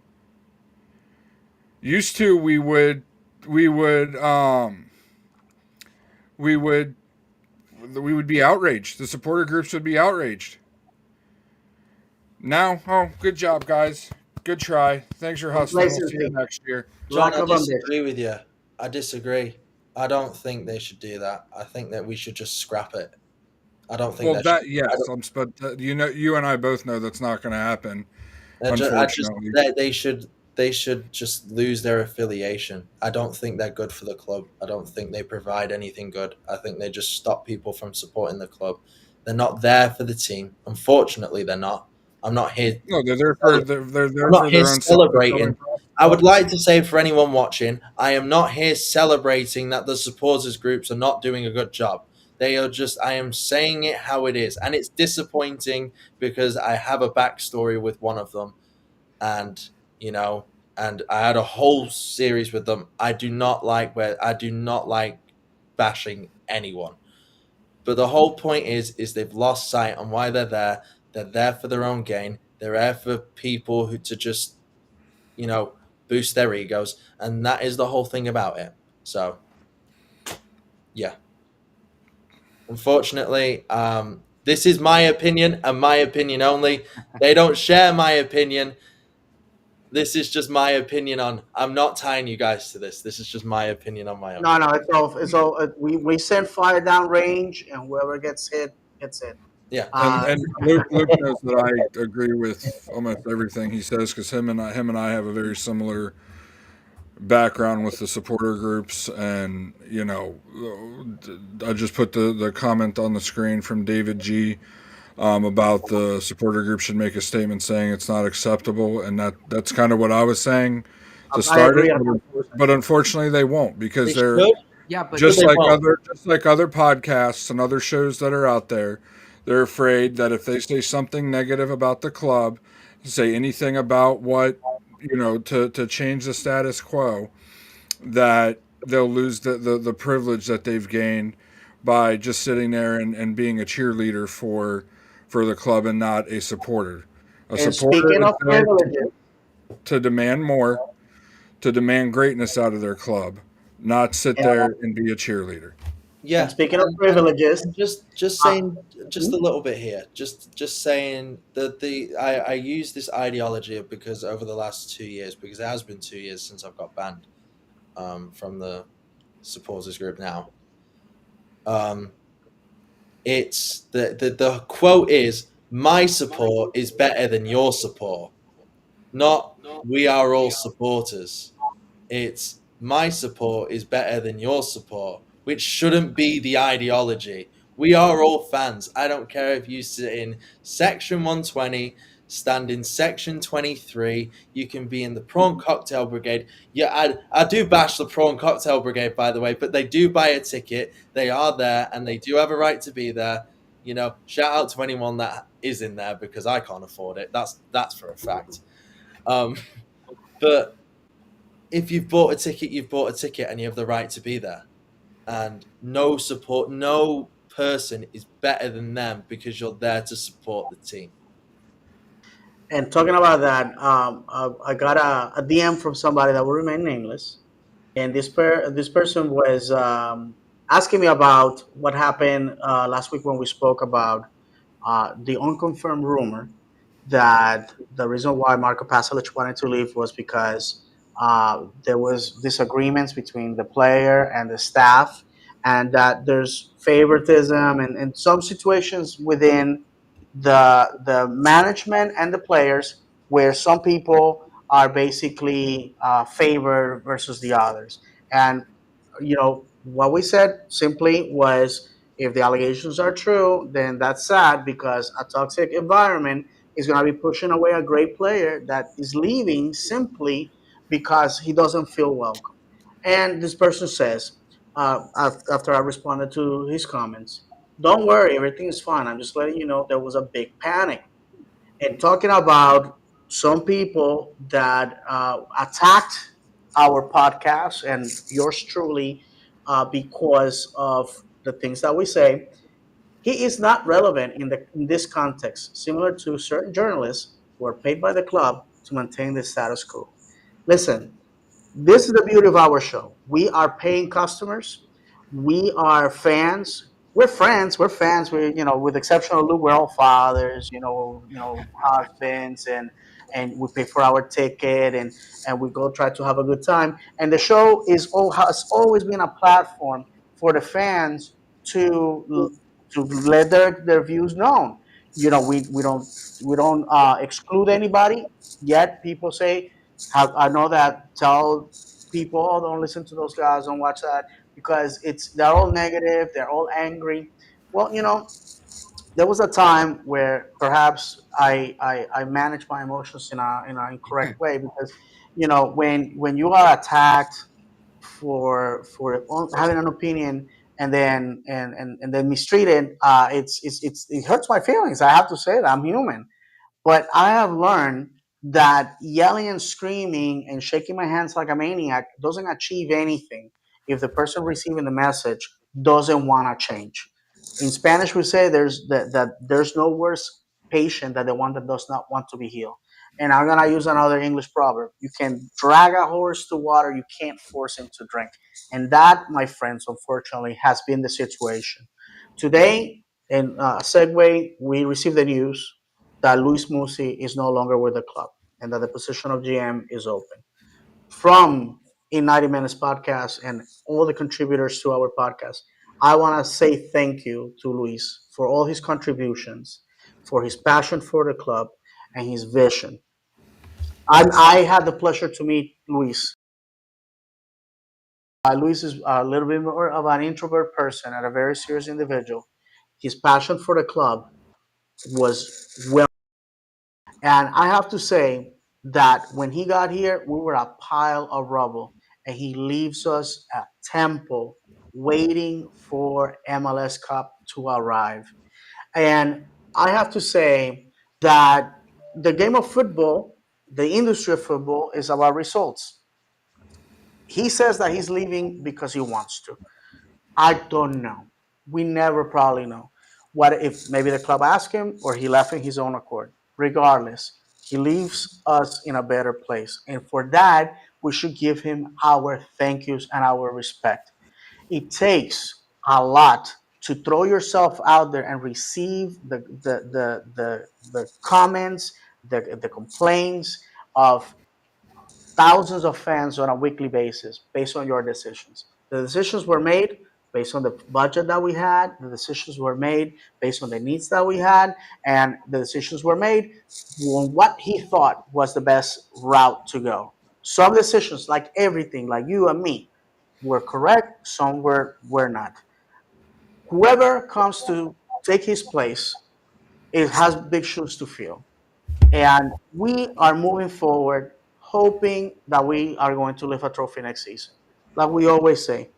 Used to we would we would we would be outraged. The supporter groups would be outraged. Now, oh, good job, guys. Good try. Thanks for hustling. We'll see you Complacency. next year. John, Lack I of ambition. disagree with you. I disagree. I don't think they should do that. I think that we should just scrap it. I don't think Well, that. yes, but you and I both know that's not going to happen. Unfortunately, They should just lose their affiliation. I don't think they're good for the club. I don't think they provide anything good. I think they just stop people from supporting the club. They're not there for the team. Unfortunately, they're not. I'm not here. no, they're there for they're there I'm not for here their own celebrating. self-fulfilling I would prophecy. like to say for anyone watching, I am not here celebrating that the supporters groups are not doing a good job. They are just, I am saying it how it is. And it's disappointing because I have a backstory with one of them. And, and I had a whole series with them. I do not like bashing anyone. But the whole point is they've lost sight on why they're there. They're there for their own gain. They're there for people who to just boost their egos, and that is the whole thing about it. So, yeah. Unfortunately, this is my opinion and my opinion only. They don't share my opinion. This is just my opinion on. I'm not tying you guys to this. This is just my opinion on my own. No, it's all. We send fire down range, and whoever gets hit gets hit. Yeah. And Luke knows that I agree with almost everything he says because him and I have a very similar background with the supporter groups, and I just put the comment on the screen from David G. About the supporter group should make a statement saying it's not acceptable, and that's kind of what I was saying to I start agree. it. But unfortunately, they won't because They they're should. Yeah, but just they like won't. other podcasts and other shows that are out there. They're afraid that if they say something negative about the club, say anything about what to change the status quo, that they'll lose the privilege that they've gained by just sitting there and being a cheerleader for the club and not a supporter. A And supporter speaking is of there privileges, to demand more, to demand greatness out of their club, not sit there and be a cheerleader. Yeah. and speaking of privileges, And just saying just a little bit here. Just saying that I use this ideology because over the last 2 years, because it has been 2 years since I've got banned from the supporters group now. It's the quote is, my support is better than your support, not we are all supporters. It's my support is better than your support, which shouldn't be the ideology. We are all fans. I don't care if you sit in section 120, stand in section 23. You can be in the prawn cocktail brigade. Yeah, I do bash the prawn cocktail brigade, by the way, but they do buy a ticket. They are there and they do have a right to be there. Shout out to anyone that is in there because I can't afford it. That's for a fact. But if you've bought a ticket, you've bought a ticket, and you have the right to be there. And no support, no person is better than them because you're there to support the team. And talking about that, I got a DM from somebody that will remain nameless, and this person was asking me about what happened last week when we spoke about the unconfirmed rumor that the reason why Marco Pasalic wanted to leave was because there was disagreements between the player and the staff, and that there's favoritism and some situations within the management and the players where some people are basically favored versus the others. And what we said simply was, if the allegations are true, then that's sad because a toxic environment is going to be pushing away a great player that is leaving simply because he doesn't feel welcome. And this person says, after I responded to his comments, don't worry, everything is fine. I'm just letting you know there was a big panic. And talking about some people that attacked our podcast and yours truly because of the things that we say, he is not relevant in this context, similar to certain journalists who are paid by the club to maintain the status quo. Listen, this is the beauty of our show. We are paying customers. We are fans. We're friends. We're fans. We, with the exception of Luke, we're all fathers. Husbands, and we pay for our ticket, and we go try to have a good time. And the show has always been a platform for the fans to to let their views known. We don't exclude anybody. Yet people say, I know that tell people, oh, don't listen to those guys, don't watch that because they're all negative, they're all angry. Well, there was a time where perhaps I managed my emotions in an incorrect way because when you are attacked for having an opinion and then mistreated, it hurts my feelings. I have to say that I'm human. But I have learned that yelling and screaming and shaking my hands like a maniac doesn't achieve anything if the person receiving the message doesn't want to change. In Spanish, we say that there's no worse patient than the one that does not want to be healed. And I'm gonna use another English proverb: you can drag a horse to water, you can't force him to drink. And that, my friends, unfortunately, has been the situation. Today, in segue, we received the news that Luis Musi is no longer with the club and that the position of GM is open. From in 90 Minutes podcast and all the contributors to our podcast, I want to say thank you to Luis for all his contributions, for his passion for the club, and his vision. I had the pleasure to meet Luis. Luis is a little bit more of an introvert person and a very serious individual. His passion for the club was well. And I have to say that when he got here, we were a pile of rubble, and he leaves us a temple waiting for MLS Cup to arrive. And I have to say that the game of football, the industry of football, is about results. He says that he's leaving because he wants to. I don't know. We never probably know. What if maybe the club asked him or he left in his own accord? Regardless, he leaves us in a better place. And for that, we should give him our thank yous and our respect. It takes a lot to throw yourself out there and receive the comments, the complaints of thousands of fans on a weekly basis based on your decisions. The decisions were made based on the budget that we had, the decisions were made based on the needs that we had, and the decisions were made on what he thought was the best route to go. Some decisions, like everything, like you and me, were correct, some were not. Whoever comes to take his place, it has big shoes to fill. And we are moving forward, hoping that we are going to lift a trophy next season. Like we always say,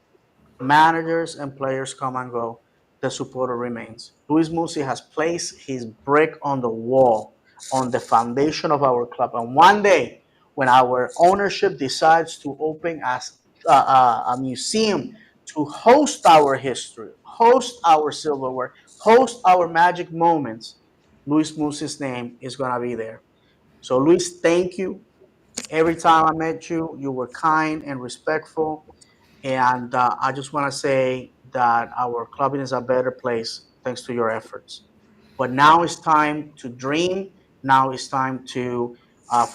managers and players come and go, the supporter remains. Luis Musi has placed his brick on the wall, on the foundation of our club. And one day, when our ownership decides to open as a museum to host our history, host our silverware, host our magic moments, Luis Musi's name is going to be there. So, Luis, thank you. Every time I met you, you were kind and respectful. And I just want to say that our clubbing is a better place thanks to your efforts. But now it's time to dream. Now it's time to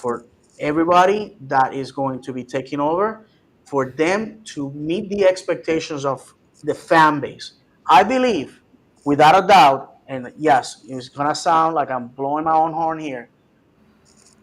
for everybody that is going to be taking over, for them to meet the expectations of the fan base. I believe, without a doubt, and yes, it's gonna sound like I'm blowing my own horn here,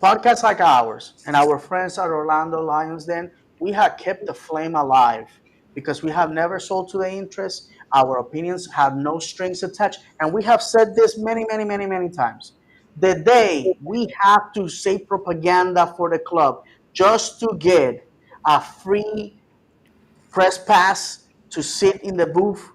podcasts like ours and our friends at Orlando Lions Den, we have kept the flame alive because we have never sold to the interest. Our opinions have no strings attached. And we have said this many, many, many, many times. The day we have to say propaganda for the club just to get a free press pass to sit in the booth,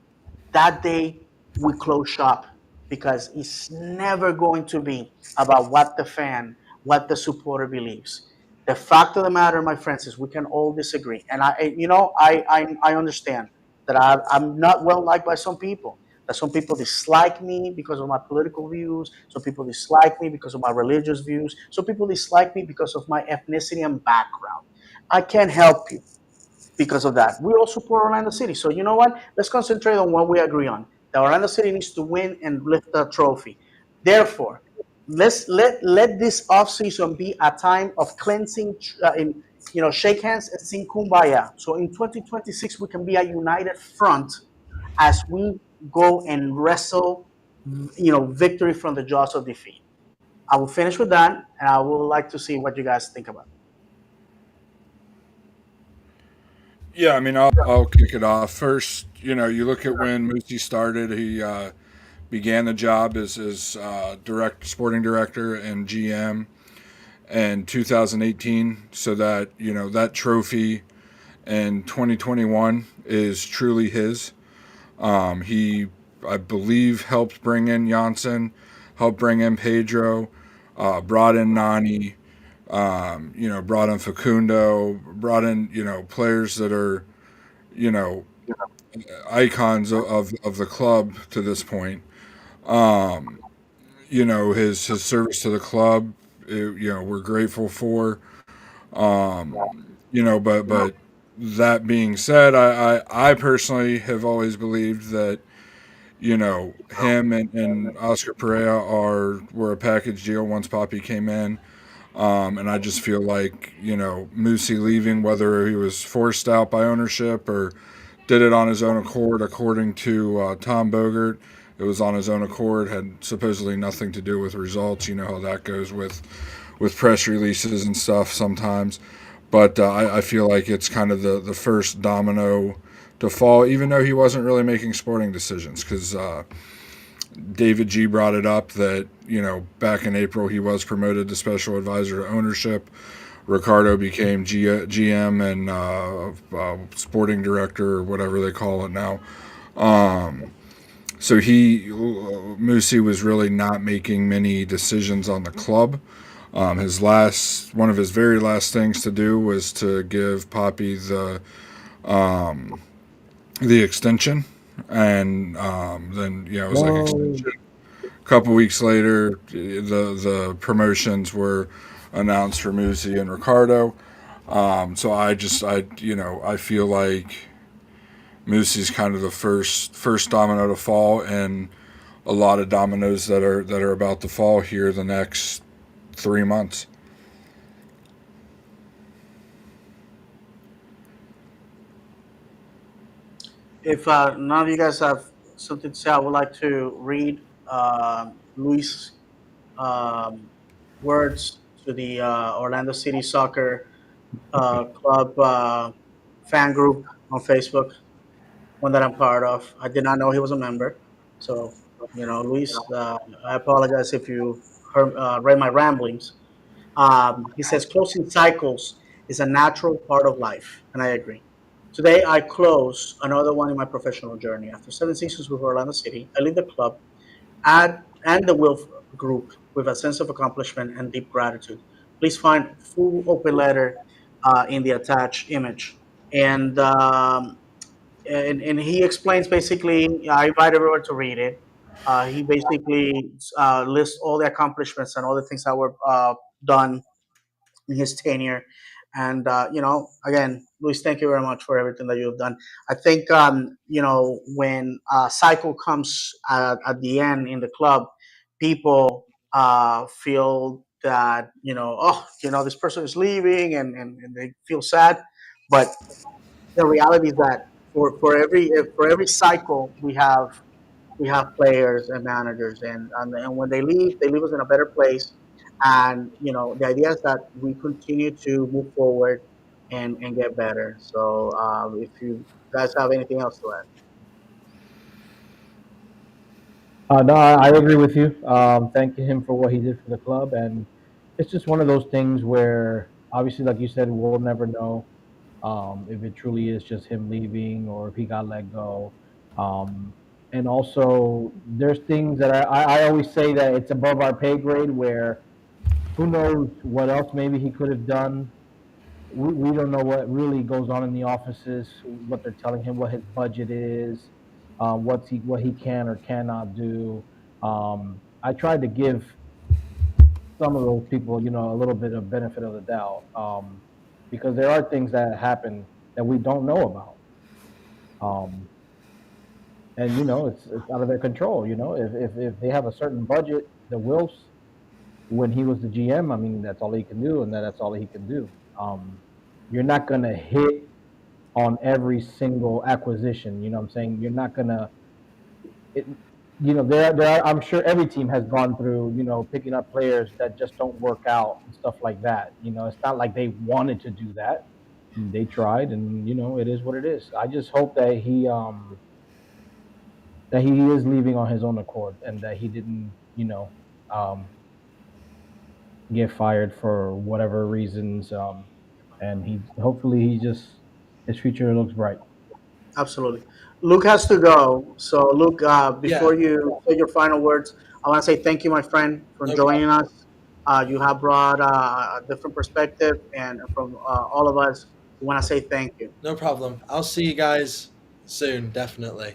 that day we close shop because it's never going to be about what the fan, what the supporter believes. The fact of the matter, my friends, is we can all disagree, and I understand that I'm not well liked by some people. That some people dislike me because of my political views. Some people dislike me because of my religious views. Some people dislike me because of my ethnicity and background. I can't help you because of that. We all support Orlando City. So you know what? Let's concentrate on what we agree on. The Orlando City needs to win and lift the trophy. Therefore, let this offseason be a time of cleansing, shake hands and sing kumbaya. So in 2026 we can be a united front as we go and wrestle, victory from the jaws of defeat. I will finish with that, and I would like to see what you guys think about Yeah, I mean, I'll kick it off first. You look at when Moosey started. He began the job as direct sporting director and GM in 2018. So that that trophy in 2021 is truly his. He, I believe, helped bring in Janssen, helped bring in Pedro, brought in Nani, brought in Facundo, brought in players that are you know icons of the club to this point. Um, his service to the club, we're grateful for. But that being said, I personally have always believed that him and Oscar Pereira were a package deal once Poppy came in. And I just feel like, Moosey leaving, whether he was forced out by ownership or did it on his own accord, according to Tom Bogert, it was on his own accord, had supposedly nothing to do with results. You know how that goes with press releases and stuff sometimes. But I feel like it's kind of the first domino to fall, even though he wasn't really making sporting decisions, because David G brought it up that back in April he was promoted to special advisor to ownership. Ricardo became GM and sporting director or whatever they call it now. So Moosey was really not making many decisions on the club. One of his very last things to do was to give Poppy the extension, and then it was like No. extension. A couple weeks later, the promotions were announced for Musi and Ricardo. So I feel like Musi's kind of the first domino to fall, and a lot of dominoes that are about to fall here the next 3 months. If none of you guys have something to say, I would like to read Luis' um, words to the Orlando City Soccer Club fan group on Facebook, one that I'm part of. I did not know he was a member. So, Luis, I apologize if you read my ramblings. He says closing cycles is a natural part of life, and I agree. Today, I close another one in my professional journey. After 7 seasons with Orlando City, I leave the club and the Wilf Group with a sense of accomplishment and deep gratitude. please find full open letter in the attached image. And, and he explains basically, I invite everyone to read it. He basically lists all the accomplishments and all the things that were done in his tenure. And again, Luis, thank you very much for everything that you have done. I think when cycle comes at the end in the club, people feel that this person is leaving, and they feel sad. But the reality is that for every cycle we have players and managers, and when they leave us in a better place. And the idea is that we continue to move forward and get better. So if you guys have anything else to add. No, I agree with you. Thanking him for what he did for the club, and it's just one of those things where, obviously, like you said, we'll never know if it truly is just him leaving or if he got let go. Um, and also, there's things that I always say that it's above our pay grade, where who knows what else maybe he could have done. We don't know what really goes on in the offices, what they're telling him, what his budget is, what he can or cannot do. I tried to give some of those people, a little bit of benefit of the doubt, because there are things that happen that we don't know about, um, and it's out of their control. If they have a certain budget, the Wilfs, when he was the GM, I mean, that's all he can do, and that's all he can do. You're not gonna hit on every single acquisition. You know what I'm saying? You're not gonna it, I'm sure every team has gone through, picking up players that just don't work out and stuff like that. It's not like they wanted to do that. They tried, and it is what it is. I just hope that he is leaving on his own accord, and that he didn't, um, get fired for whatever reasons. And his future looks bright. Absolutely. Luke has to go. So, Luke, Yeah, before you say your final words, I want to say thank you, my friend, for no joining problem. us. You have brought a different perspective, and from all of us, we want to say thank you. No problem. I'll see you guys soon, definitely.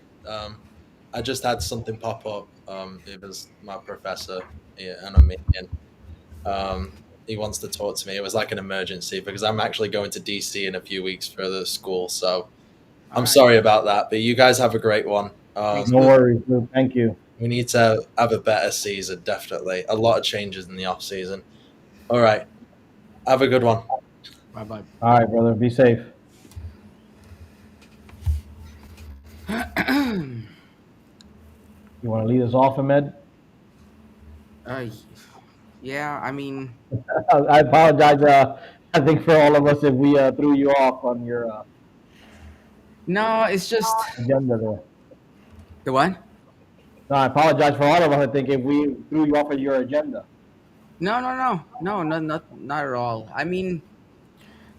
I just had something pop up. It was my professor, yeah, and I'm meeting. He wants to talk to me. It was like an emergency because I'm actually going to DC in a few weeks for the school. So All I'm right. sorry about that, but you guys have a great one. Thanks, No Luke. worries, Luke. Thank you. We need to have a better season, definitely. A lot of changes in the off season. All right. Have a good one. Bye bye. All right, brother. Be safe. You want to lead us off, Ahmed? uh, yeah, I mean, I apologize. I think for all of us if we threw you off on your no, it's just agenda there. the what? No, I apologize for all of us. I think if we threw you off of your agenda. No, no, no, no, no, not at all. I mean,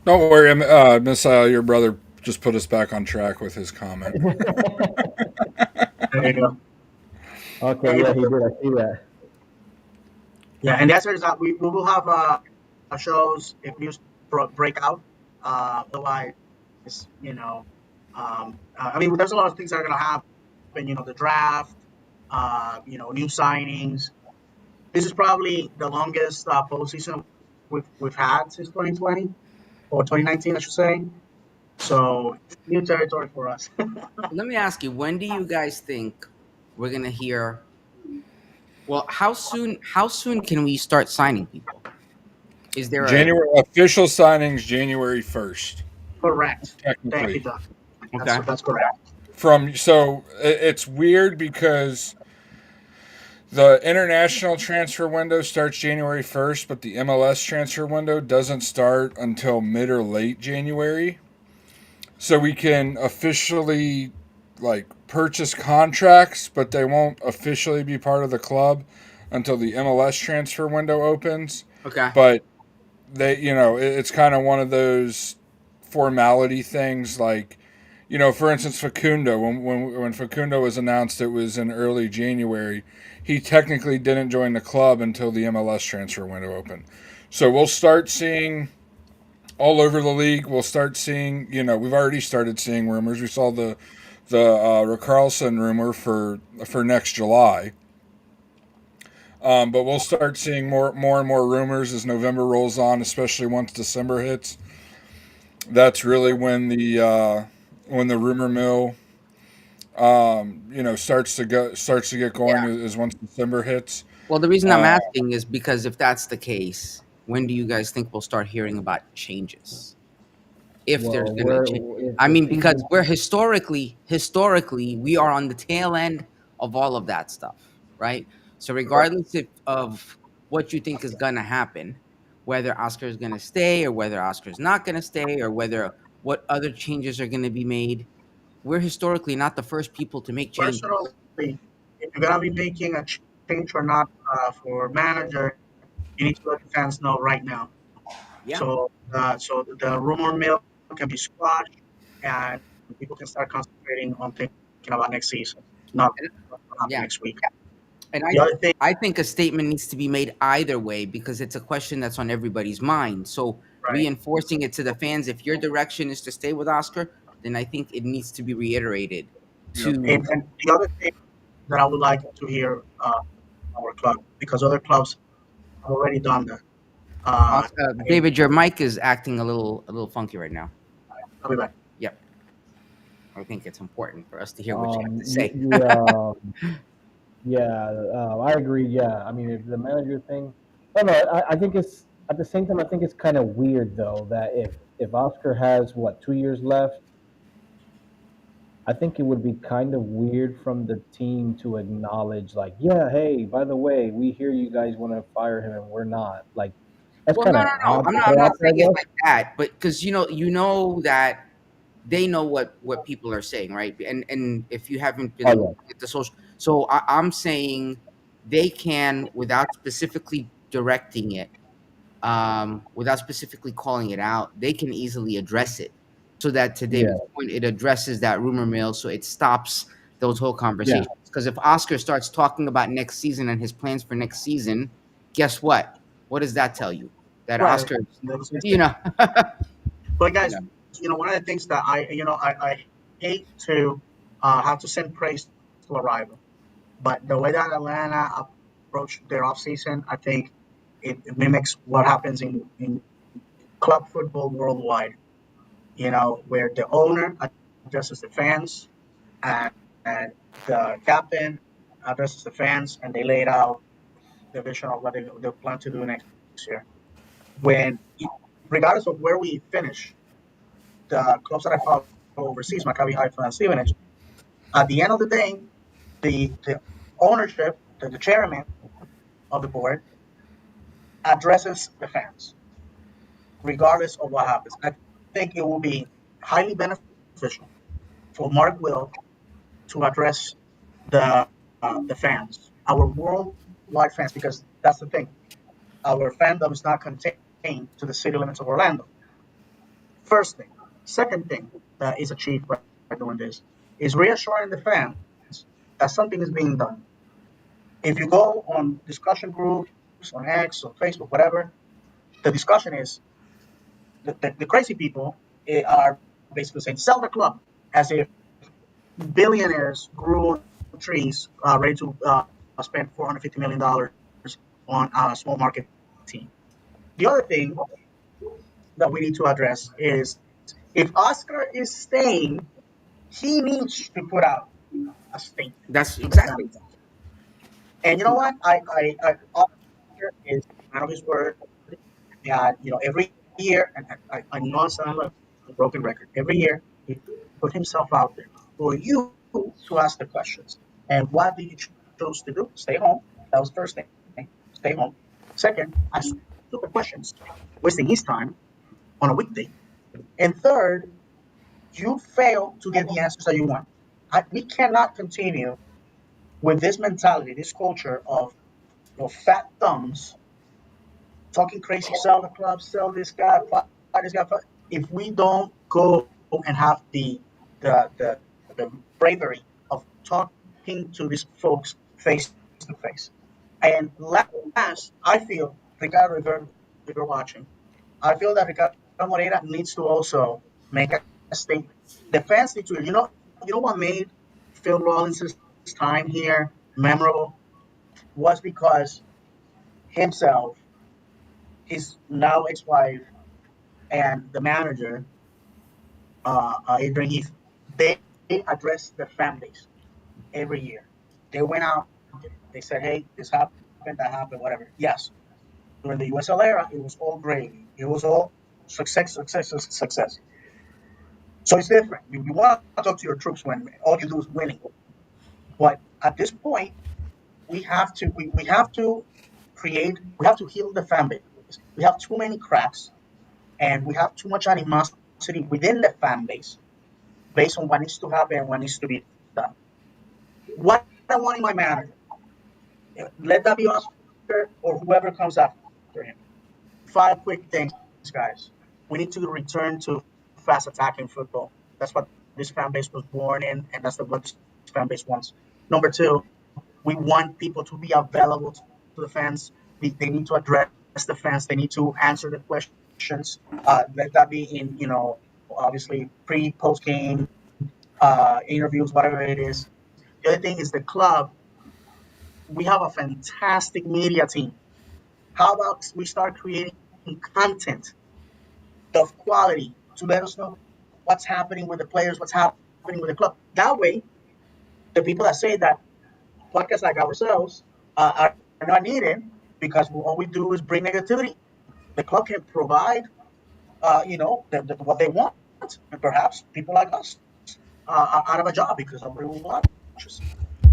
Don't worry, Miss your brother just put us back on track with his comment. There you go. Okay, And yeah, he did. I see that. yeah, and the answer is that we will have shows if news break out. Otherwise, I mean, there's a lot of things that are going to happen. The draft, new signings. This is probably the longest postseason we've had since 2020 or 2019, I should say. So new territory for us. let me ask you, when do you guys think we're gonna hear? Well, how soon can we start signing people? Is there a January official signings January 1st, Correct. Thank you, technically. Doc. That's okay? that's correct. It's weird because the international transfer window starts January 1st, but the MLS transfer window doesn't start until mid or late January. So we can officially purchase contracts, but they won't officially be part of the club until the MLS transfer window opens. Okay. But it's kind of one of those formality things. Like For instance, Facundo, when Facundo was announced, it was in early January. He technically didn't join the club until the MLS transfer window opened. So we'll start seeing all over the league. We'll start seeing, we've already started seeing rumors. We saw the Rick rumor for next July. But we'll start seeing more and more rumors as November rolls on, especially once December hits. That's really when the rumor mill starts to get going Yeah. is once December hits. Well, the reason I'm Uh, asking is because if that's the case, when do you guys think we'll start hearing about changes? If there's Well, gonna change, if I the mean, because season, we're historically we are on the tail end of all of that stuff, right? So regardless of what you think is gonna happen, whether Oscar is gonna stay or whether Oscar is not gonna stay or whether what other changes are gonna be made, we're historically not the first people to make changes. Personally, if you're gonna be making a change or not for manager, you need to let the fans know right now. Yeah. So the rumor mill can be squashed, and people can start concentrating on thinking about next season, not And- what's going to happen yeah. next week. And The other thing, I think a statement needs to be made either way because it's a question that's on everybody's mind. So right? reinforcing it to the fans, if your direction is to stay with Oscar, then I think it needs to be reiterated yep. to And the other thing that I would like to hear our club, because other clubs have already done that. And David. Your mic is acting a little funky right now. I'll be back. Yep, I think it's important for us to hear what you have to say. yeah, yeah, I agree. Yeah, I mean, if the manager thing, I don't know. I think it's at the same time. I think it's kind of weird though that if Oscar has what 2 years left, I think it would be kind of weird from the team to acknowledge like, yeah, hey, by the way, we hear you guys want to fire him and we're not. Like, that's Well, kind no, of no, no. odd I'm to not. put I'm not out there, I saying it guess. like that, but because you know that they know what people are saying, right? And if you haven't Oh been yeah, looking at the social, so I'm saying they can without specifically directing it, without specifically calling it out, they can easily address it, so that to yeah, David's point, it addresses that rumor mill, so it stops those whole yeah. conversations. Because if Oscar starts talking about next season and his plans for next season, guess what? What does that tell you? That Right. Oscar, That was you know, But you guys, know, one of the things that I hate to have to send praise to a rival, but the way that Atlanta approached their offseason, I think it mimics what happens in club football worldwide. Where the owner addresses the fans and the captain addresses the fans, and they laid out the vision of what they plan to do next year. When, regardless of where we finish, the clubs that I follow overseas, Maccabi Haifa and Stevenage, at the end of the day, the ownership, the chairman of the board, addresses the fans, regardless of what happens. I think it will be highly beneficial for Mark Will to address the fans, our worldwide fans, because that's the thing. Our fandom is not contained to the city limits of Orlando. First thing. Second thing that is achieved by doing this is reassuring the fans that something is being done. If you go on discussion groups on X or Facebook, whatever, the discussion is the crazy people are basically saying sell the club, as if billionaires grew on trees ready to spend $450 million on a small market team. The other thing that we need to address is if Oscar is staying, he needs to put out a statement that's to the exactly. fans. And you know what? I Oscar is a man of his word. And every year, and I know I sound like a broken record. Every year, he put himself out there for you to ask the questions. And what did you choose to do? Stay home. That was the first thing. Stay home. Second, ask stupid questions, wasting his time on a weekday. And third, you fail to get the answers that you want. We cannot continue with this mentality, this culture of fat thumbs talking crazy, sell the club, sell this guy, fire this guy. If we don't go and have the the bravery of talking to these folks face to face. And last, I feel, Ricardo, if you're watching, I feel that Ricardo Moreira needs to also make a statement. The fans need to, you know what made Phil Rollins' time here memorable was because himself, his now ex-wife, and the manager, Adrian Heath, they addressed the fan base every year. They went out there. They said, "Hey, this happened, that happened, whatever." Yes, during the USL era, it was all gravy. It was all success, success, success. So it's different. You want to talk to your troops when all you do is winning. But at this point, we have to we have to heal the fan base. We have too many cracks, and we have too much animosity within the fan base based on what needs to happen and what needs to be done. What I want in my manager, let that be Oscar or whoever comes after him. Five quick things, guys. We need to return to fast attacking football. That's what this fan base was born in, and that's what this fan base wants. Number two, we want people to be available to the fans. They need to address the fans. They need to answer the questions. Let that be in, obviously pre, post game interviews, whatever it is. The other thing is the club. We have a fantastic media team. How about we start creating content of quality to let us know what's happening with the players, what's happening with the club. That way, the people that say that podcasts like ourselves are not needed because all we do is bring negativity. The club can provide, what they want, and perhaps people like us are out of a job because nobody will watch us.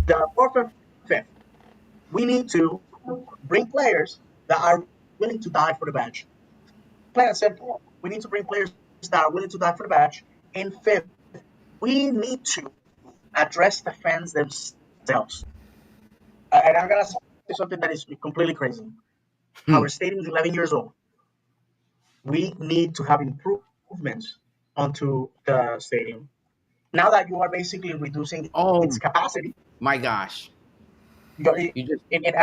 The fourth and fifth, we need to bring players that are willing to die for the badge. Plain and simple. We need to bring players that are willing to die for the badge. And fifth, we need to address the fans themselves. And I'm gonna say something that is completely crazy. Our stadium is 11 years old. Hmm. We need to have improvements onto the stadium. Now that you are basically reducing its capacity, Oh my gosh. You just and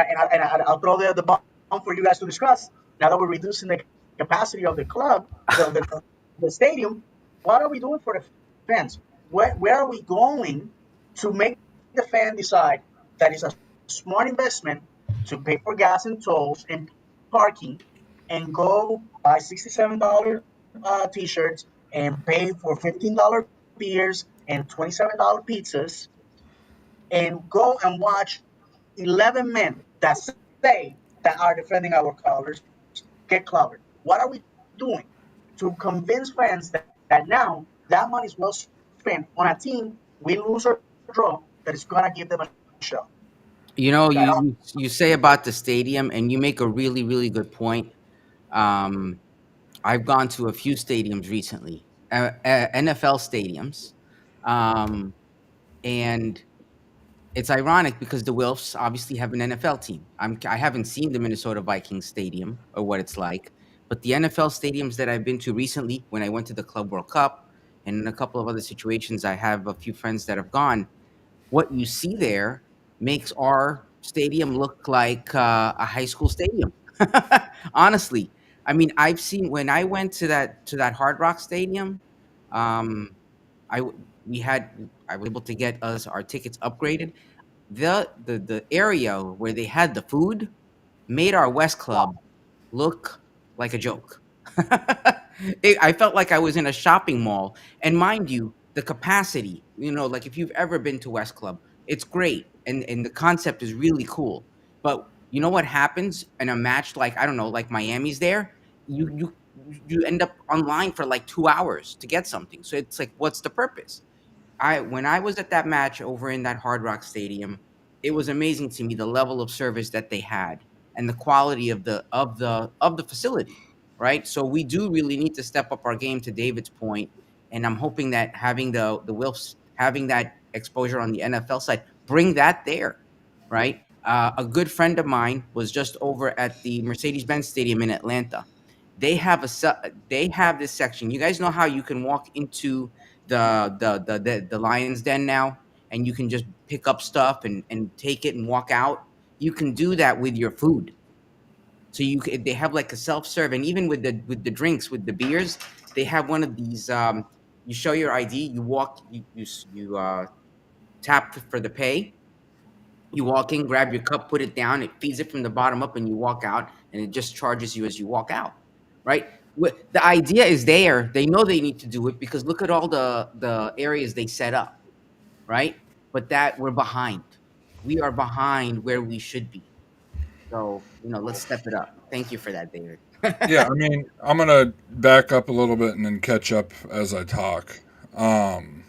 I'll throw the bomb for you guys to discuss. Now that we're reducing the capacity of the club, the stadium, what are we doing for the fans? Where are we going to make the fan decide that it's a smart investment to pay for gas and tolls and parking and go buy $67 t-shirts and pay for $15 beers and $27 pizzas and go and watch 11 men that say that are defending our colors get clobbered? What are we doing to convince fans that now that money is well spent on a team, win, lose, or draw, that is going to give them a show? you know you say about the stadium, and you make a really good point. Um, I've gone to a few stadiums recently, NFL stadiums, um, and it's ironic because the Wilfs obviously have an NFL team. I haven't seen the Minnesota Vikings stadium or what it's like, but the NFL stadiums that I've been to recently, when I went to the Club World Cup and in a couple of other situations, I have a few friends that have gone. What you see there makes our stadium look like a high school stadium. Honestly, I mean, I've seen when I went to that Hard Rock Stadium. Um, I w- we had I was able to get us our tickets upgraded. The area where they had the food made our West Club look like a joke. I felt like I was in a shopping mall. And mind you, the capacity, like if you've ever been to West Club, it's great. And the concept is really cool. But you know what happens in a match like, I don't know, like Miami's there? You end up online for like 2 hours to get something. So it's like, what's the purpose? I when I was at that match over in that Hard Rock Stadium, it was amazing to me the level of service that they had and the quality of the facility, right? So we do really need to step up our game to David's point, and I'm hoping that having the Wilfs having that exposure on the NFL side, bring that there, right? A good friend of mine was just over at the Mercedes-Benz Stadium in Atlanta. They have they have this section. You guys know how you can walk into the Lion's Den now, and you can just pick up stuff and take it and walk out. You can do that with your food. So they have like a self serve, and even with the drinks, with the beers, they have one of these. You show your ID, you walk, you tap for the pay. You walk in, grab your cup, put it down. It feeds it from the bottom up, and you walk out, and it just charges you as you walk out. Right? The idea is there. They know they need to do it because look at all the areas they set up. Right? But that we're behind. We are behind where we should be. So let's step it up. Thank you for that, David. Yeah, I mean, I'm gonna back up a little bit and then catch up as I talk. Um,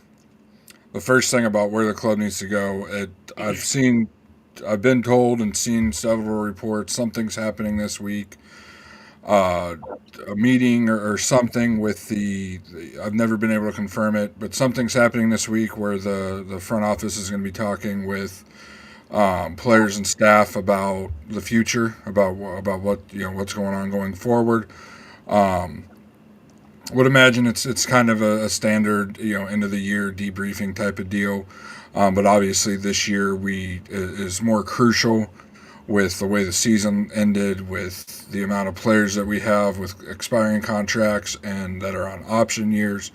the first thing about where the club needs to go, I've been told and seen several reports. Something's happening this week. Uh, a meeting or something with I've never been able to confirm it, but something's happening this week where the front office is going to be talking with players and staff about the future, about what what's going on going forward. Um, would imagine it's kind of a standard end of the year debriefing type of deal, but obviously this year is more crucial with the way the season ended, with the amount of players that we have with expiring contracts and that are on option years.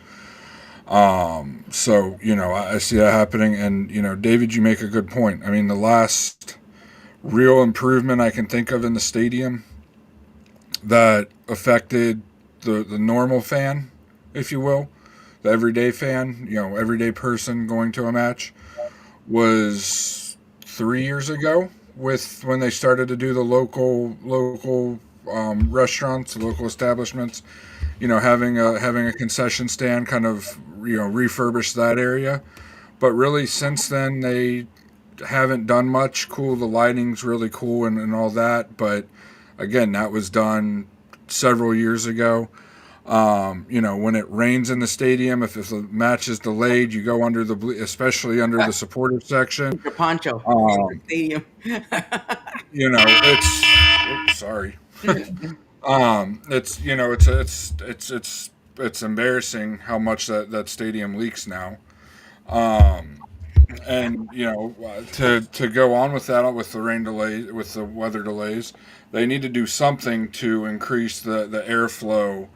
So I see that happening, and David, you make a good point. I mean, the last real improvement I can think of in the stadium that affected the normal fan, if you will, the everyday fan, everyday person going to a match, was 3 years ago with when they started to do the local restaurants, the local establishments, having a concession stand, kind of refurbish that area. But really, since then they haven't done much. Cool, the lighting's really cool and all that, but again, that was done several years ago. When it rains in the stadium, if the match is delayed, you go under especially under the supporter section. Your poncho Um, stadium. oops, sorry. It's embarrassing how much that stadium leaks now. Um, and to go on with that, with the rain delay, with the weather delays, they need to do something to increase the airflow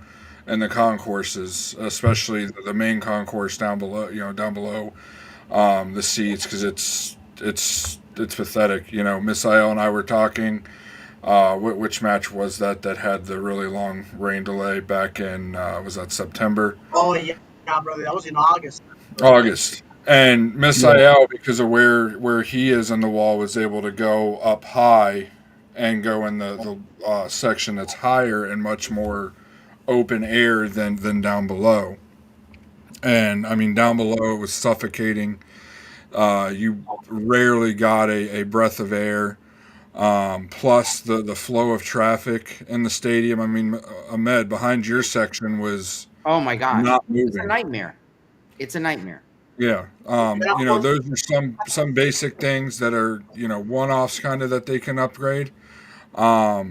in the concourses, especially the main concourse down below. Down below the seats, because it's pathetic. Miss Isle and I were talking. Which match was that had the really long rain delay back in was that September? Oh yeah, brother, that was in August. August. And Miss IL, because of where he is in the wall, was able to go up high and go in the section that's higher and much more open air than down below. And I mean, down below it was suffocating. You rarely got a breath of air. Plus the flow of traffic in the stadium. I mean, Ahmed, behind your section was Oh my gosh, not it's a moving. nightmare. It's a nightmare. Yeah. Those are some basic things that are, one-offs kind of that they can upgrade. But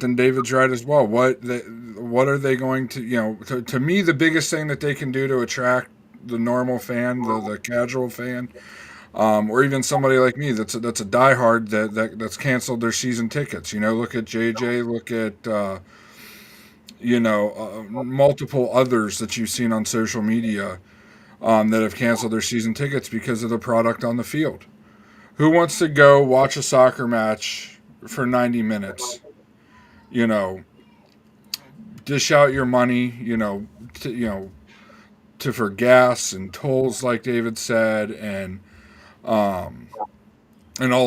then David's right as well. What are they going to me, the biggest thing that they can do to attract the normal fan, the casual fan, or even somebody like me that's a diehard that's canceled their season tickets. Look at JJ, look at multiple others that you've seen on social media that have canceled their season tickets because of the product on the field. Who wants to go watch a soccer match for 90 minutes? Dish out your money, for gas and tolls, like David said, and all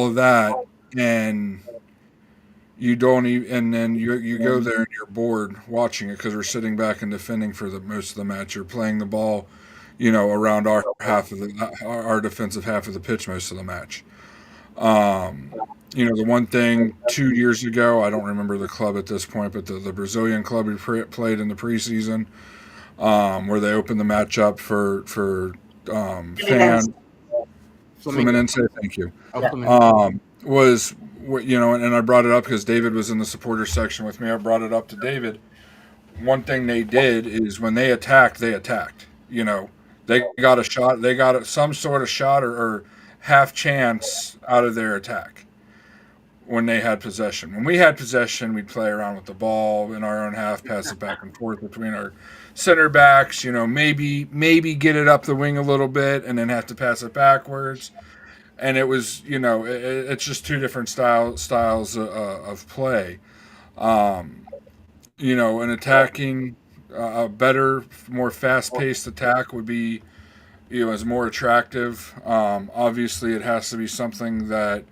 of that, and you don't even, and then you go there and you're bored watching it because we're sitting back and defending for the most of the match. You're playing the ball, around our defensive half of the pitch most of the match. The one thing 2 years ago, I don't remember the club at this point, but the Brazilian club we played in the preseason, where they opened the match up for fans. Fluminense, thank you. Was and I brought it up because David was in the supporter section with me. I brought it up to David. One thing they did is when they attacked, You know, they got a shot. They got some sort of shot or half chance out of their attack when they had possession. When we had possession, we'd play around with the ball in our own half, pass it back and forth between our center backs. You know, maybe get it up the wing a little bit and then have to pass it backwards. And it was, it's just two different styles of play. Um, an attacking, a better, more fast paced attack would be, is more attractive. Obviously, it has to be something that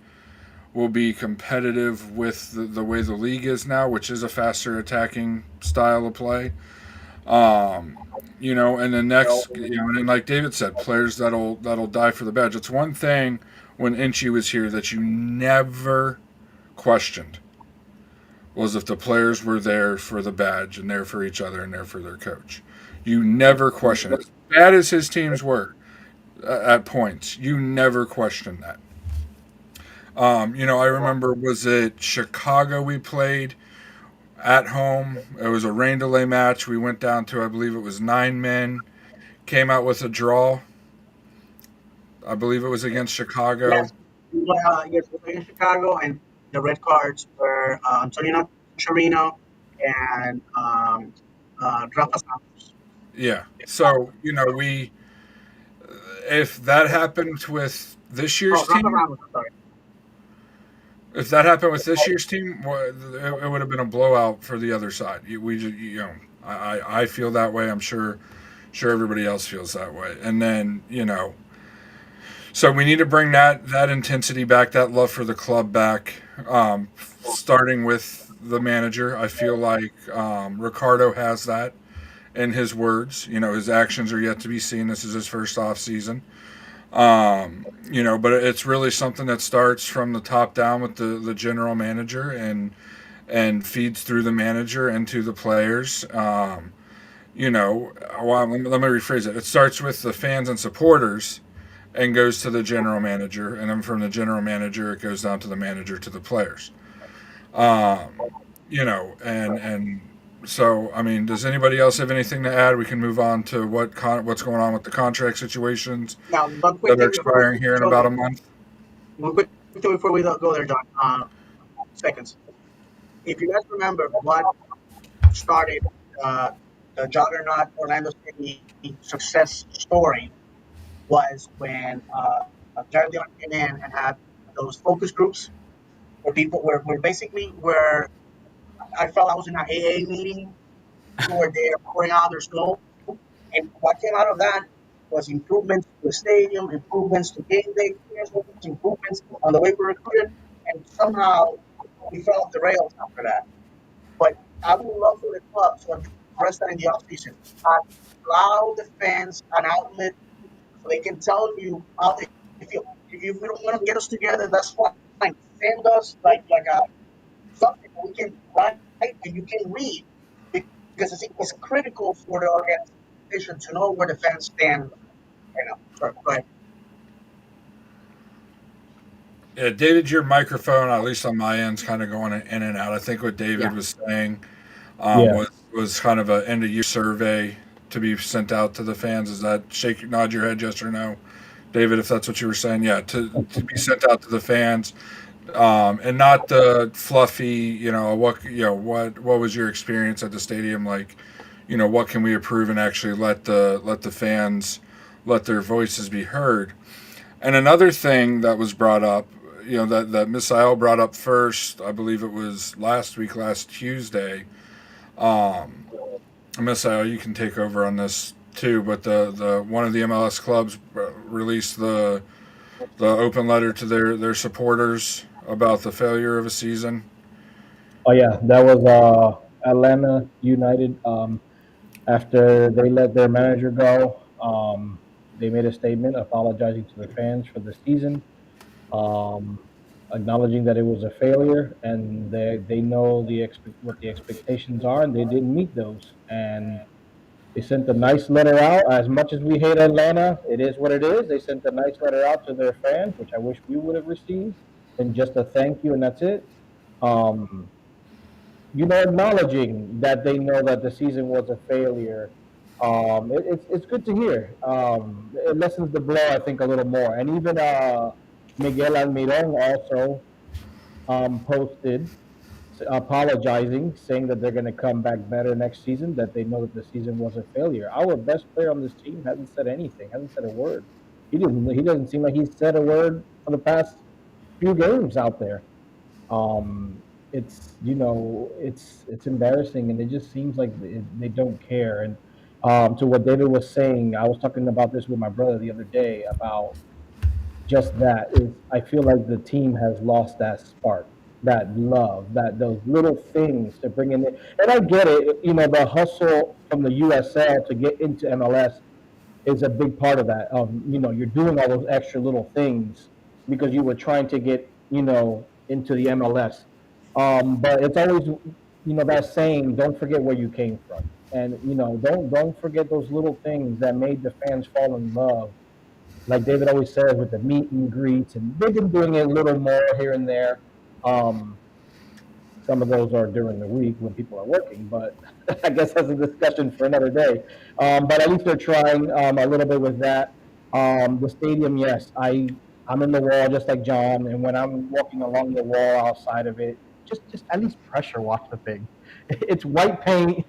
will be competitive with the way the league is now, which is a faster attacking style of play. Um, and the next, and like David said, players that'll die for the badge. It's one thing when Inchy was here that you never questioned was if the players were there for the badge and there for each other and there for their coach. You never questioned it. As bad as his teams were at points, you never questioned that. I remember, was it Chicago we played at home? It was a rain delay match. We went down to, I believe it was 9 men, came out with a draw. I believe it was against Chicago. Yes, yes, it was in Chicago, and the red cards were Antonino Chirino and Rafa Santos. Yeah. So, if that happened with this year's Oh, Rafa team, Ramos, I'm sorry. if that happened with this year's team, it would have been a blowout for the other side. We just, I feel that way. I'm sure everybody else feels that way. And then, so we need to bring that intensity back, that love for the club back, starting with the manager. I feel like Ricardo has that in his words. His actions are yet to be seen. This is his first off season. But it's really something that starts from the top down with the general manager and feeds through the manager and to the players. Well, let me rephrase it. It starts with the fans and supporters and goes to the general manager, and then from the general manager it goes down to the manager to the players. Um, and so, I mean, does anybody else have anything to add? We can move on to what's going on with the contract situations Now, one quick that are thing before expiring here in about a month. one quick thing before we go there, John. Seconds. If you guys remember what started the juggernaut Orlando City success story was when Jared Dillon came in and had those focus groups where people were basically where I felt I was in an AA meeting where they're pouring out their smoke. And what came out of that was improvements to the stadium, improvements to game day experience, improvements on the way we recruited, and somehow we fell off the rails after that. But I would love for the club to address that in the offseason. Allow the fans an outlet so they can tell you how they feel. If you don't want to get us together, that's fine. Send us like a something we can write and you can read because it's critical for the organization to know where the fans stand right now. Sorry, go ahead. Yeah, David, your microphone, at least on my end, is kind of going in and out. I think what David was saying Yeah. was kind of a end of year survey to be sent out to the fans. Is that nod your head, yes or no, David? If that's what you were saying, yeah, to be sent out to the fans, and not the fluffy, what was your experience at the stadium like? What can we approve and actually let the fans let their voices be heard. And another thing that was brought up, that Miss Isle brought up first, I believe it was last Tuesday. Um, Miss Isle, you can take over on this too, but the one of the MLS clubs released the open letter to their supporters about the failure of a season. Oh yeah, that was Atlanta United. After they let their manager go, they made a statement apologizing to the fans for the season, um, acknowledging that it was a failure and they know what the expectations are and they didn't meet those. And they sent a nice letter out. As much as we hate Atlanta, it is what it is. They sent a nice letter out to their fans, which I wish we would have received, and just a thank you, and that's it. Um, acknowledging that they know that the season was a failure, It's good to hear. It lessens the blow, I think, a little more. And even Miguel Almiron also posted apologizing, saying that they're going to come back better next season, that they know that the season was a failure. Our best player on this team hasn't said anything, hasn't said a word. He didn't. He doesn't seem like he's said a word for the past few games out there. It's it's embarrassing, and it just seems like they don't care. And to what David was saying, I was talking about this with my brother the other day about just that is I feel like the team has lost that spark, that love, that those little things to bring in there. And I get it, the hustle from the USL to get into MLS is a big part of that. You're doing all those extra little things because you were trying to get, into the MLS. But it's always, that saying, don't forget where you came from. And, don't forget those little things that made the fans fall in love, like David always says, with the meet and greets, and they've been doing it a little more here and there. Um, some of those are during the week when people are working, but I guess that's a discussion for another day. But at least they're trying a little bit with that. The stadium, yes, I'm in the wall just like John, and when I'm walking along the wall outside of it, just at least pressure wash the thing. It's white paint.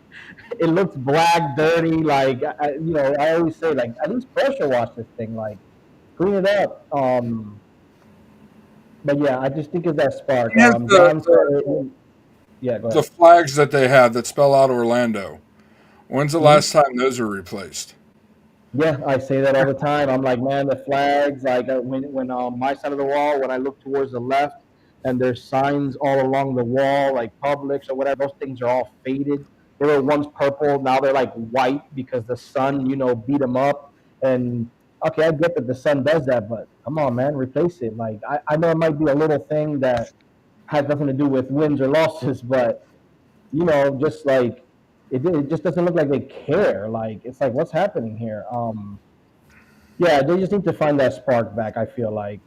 It looks black, dirty. Like I always say, like at least pressure wash this thing. Like clean it up. But yeah, I just think it's that spark. He has John said, yeah, go the ahead. flags that they have that spell out Orlando. When's the Mhm. last time those were replaced? Yeah, I say that all the time. I'm like, man, the flags. Like when my side of the wall, when I look towards the left, and there's signs all along the wall, like Publix or whatever. Those things are all faded. They were once purple, now they're like white because the sun, beat them up. And okay, I get that the sun does that, but come on, man, replace it. Like I know it might be a little thing that has nothing to do with wins or losses, but just like it just doesn't look like they care. Like it's like what's happening here? Yeah, they just need to find that spark back. I feel like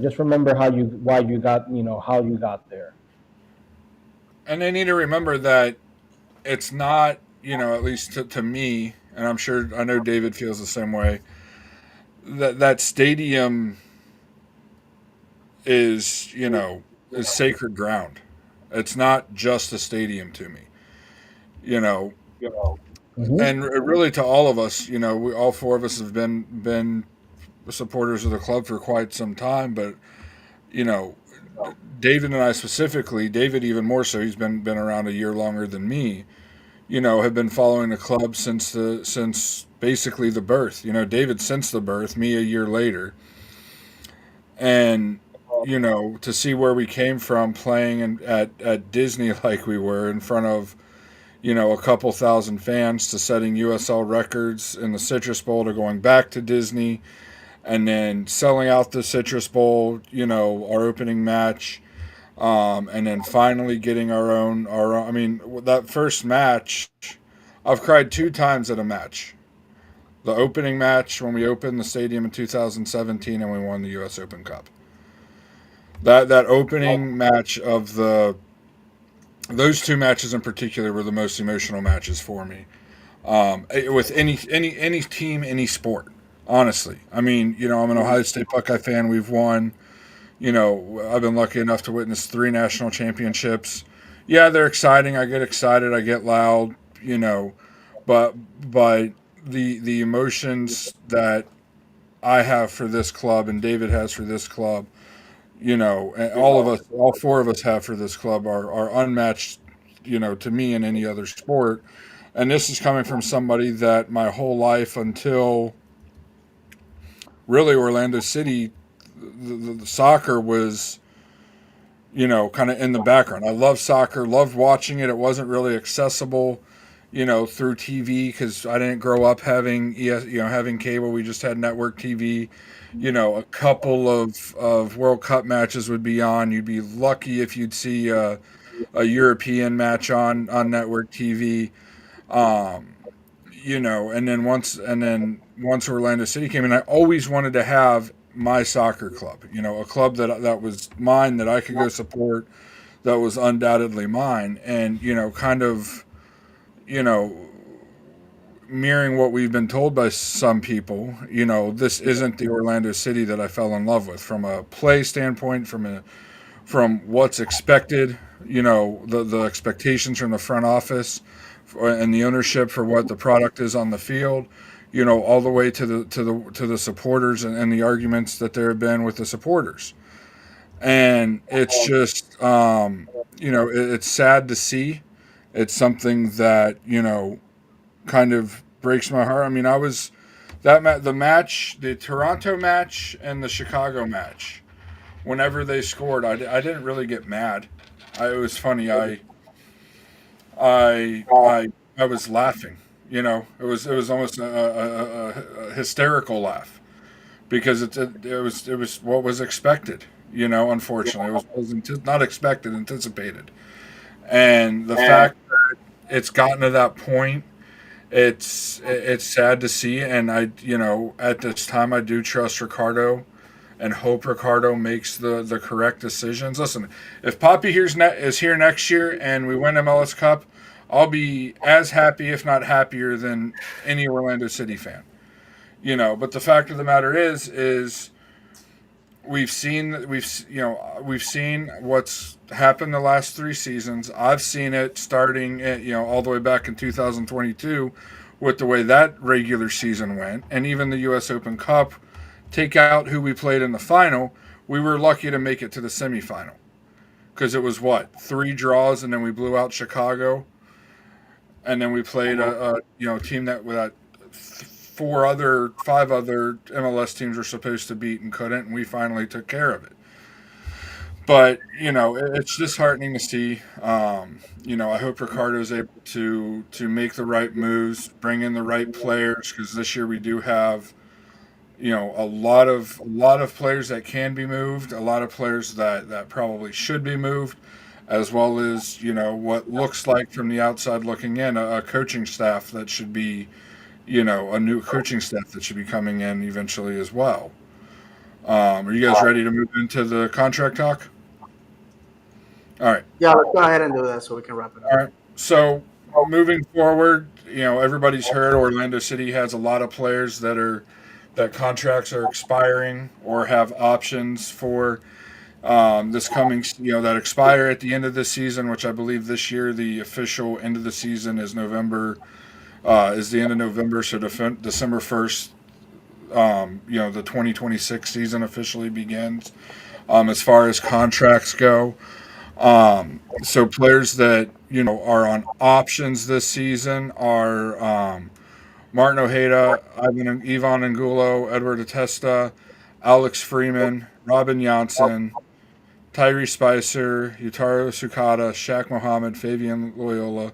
just remember why you got how you got there. And they need to remember that it's not, at least to me, and I'm sure I know David feels the same way. That stadium is, is sacred ground. It's not just a stadium to me, you know. Hmm. And really, to all of us, we all four of us have been supporters of the club for quite some time. But you know, David and I specifically, David even more so. He's been around a year longer than me. Have been following the club since basically the birth. David since the birth, me a year later, and to see where we came from playing at Disney like we were in front of a couple thousand fans to setting USL records in the Citrus Bowl to going back to Disney and then selling out the Citrus Bowl, our opening match, and then finally getting our own. I mean, that first match, I've cried two times at a match. The opening match when we opened the stadium in 2017 and we won the U.S. Open Cup. That opening match of those two matches in particular were the most emotional matches for me. With any team, any sport. Honestly, I mean, I'm an Ohio State Buckeye fan. We've won. I've been lucky enough to witness 3 national championships. Yeah, they're exciting. I get excited. I get loud. But the emotions that I have for this club and David has for this club, and all of us, all four of us have for this club are unmatched. To me in any other sport. And this is coming from somebody that my whole life until really Orlando City, the soccer was, kind of in the background. I love soccer, loved watching it. It wasn't really accessible, through TV because I didn't grow up having, having cable. We just had network TV. A couple of World Cup matches would be on. You'd be lucky if you'd see a European match on network TV. Um, and then once Orlando City came in, I always wanted to have my soccer club, a club that was mine that I could go support, that was undoubtedly mine, and kind of, you know, mirroring what we've been told by some people, this isn't the Orlando City that I fell in love with from a play standpoint, from what's expected, the expectations from the front office and the ownership for what the product is on the field, all the way to the supporters and the arguments that there have been with the supporters. And it's just it's sad to see. It's something that kind of breaks my heart. I mean, I was the match, the Toronto match and the Chicago match. Whenever they scored, I didn't really get mad. It was funny. I was laughing. It was almost a hysterical laugh because it was what was expected. Unfortunately, it was not expected, anticipated, and the fact that it's gotten to that point, it's sad to see. And at this time, I do trust Ricardo and hope Ricardo makes the correct decisions. Listen, if Poppy is here next year and we win MLS Cup, I'll be as happy, if not happier, than any Orlando City fan. But the fact of the matter is we've seen what's happened the last 3 seasons. I've seen it starting all the way back in 2022 with the way that regular season went, and even the U.S. Open Cup. Take out who we played in the final, we were lucky to make it to the semifinal because it was 3 draws, and then we blew out Chicago, and then we played a team that 5 other MLS teams were supposed to beat and couldn't, and we finally took care of it. But it's disheartening to see. I hope Ricardo is able to make the right moves, bring in the right players, because this year we do have a lot of players that can be moved, a lot of players that probably should be moved, as well as what looks like from the outside looking in a coaching staff that should be a new coaching staff that should be coming in eventually as well. Are you guys ready to move into the contract talk? All right. Yeah, let's go ahead and do that so we can wrap it up. All right. So moving forward, everybody's heard Orlando City has a lot of players that contracts are expiring or have options for this coming, that expire at the end of this season, which I believe this year the official end of the season is November, is the end of November. So December 1st, the 2026 season officially begins. As far as contracts go, so players that are on options this season are Martin Ojeda, Ivan Angulo, Edward Atesta, Alex Freeman, Robin Janssen, Tyree Spicer, Yutaro Sukata, Shaq Mohammed, Fabian Loyola,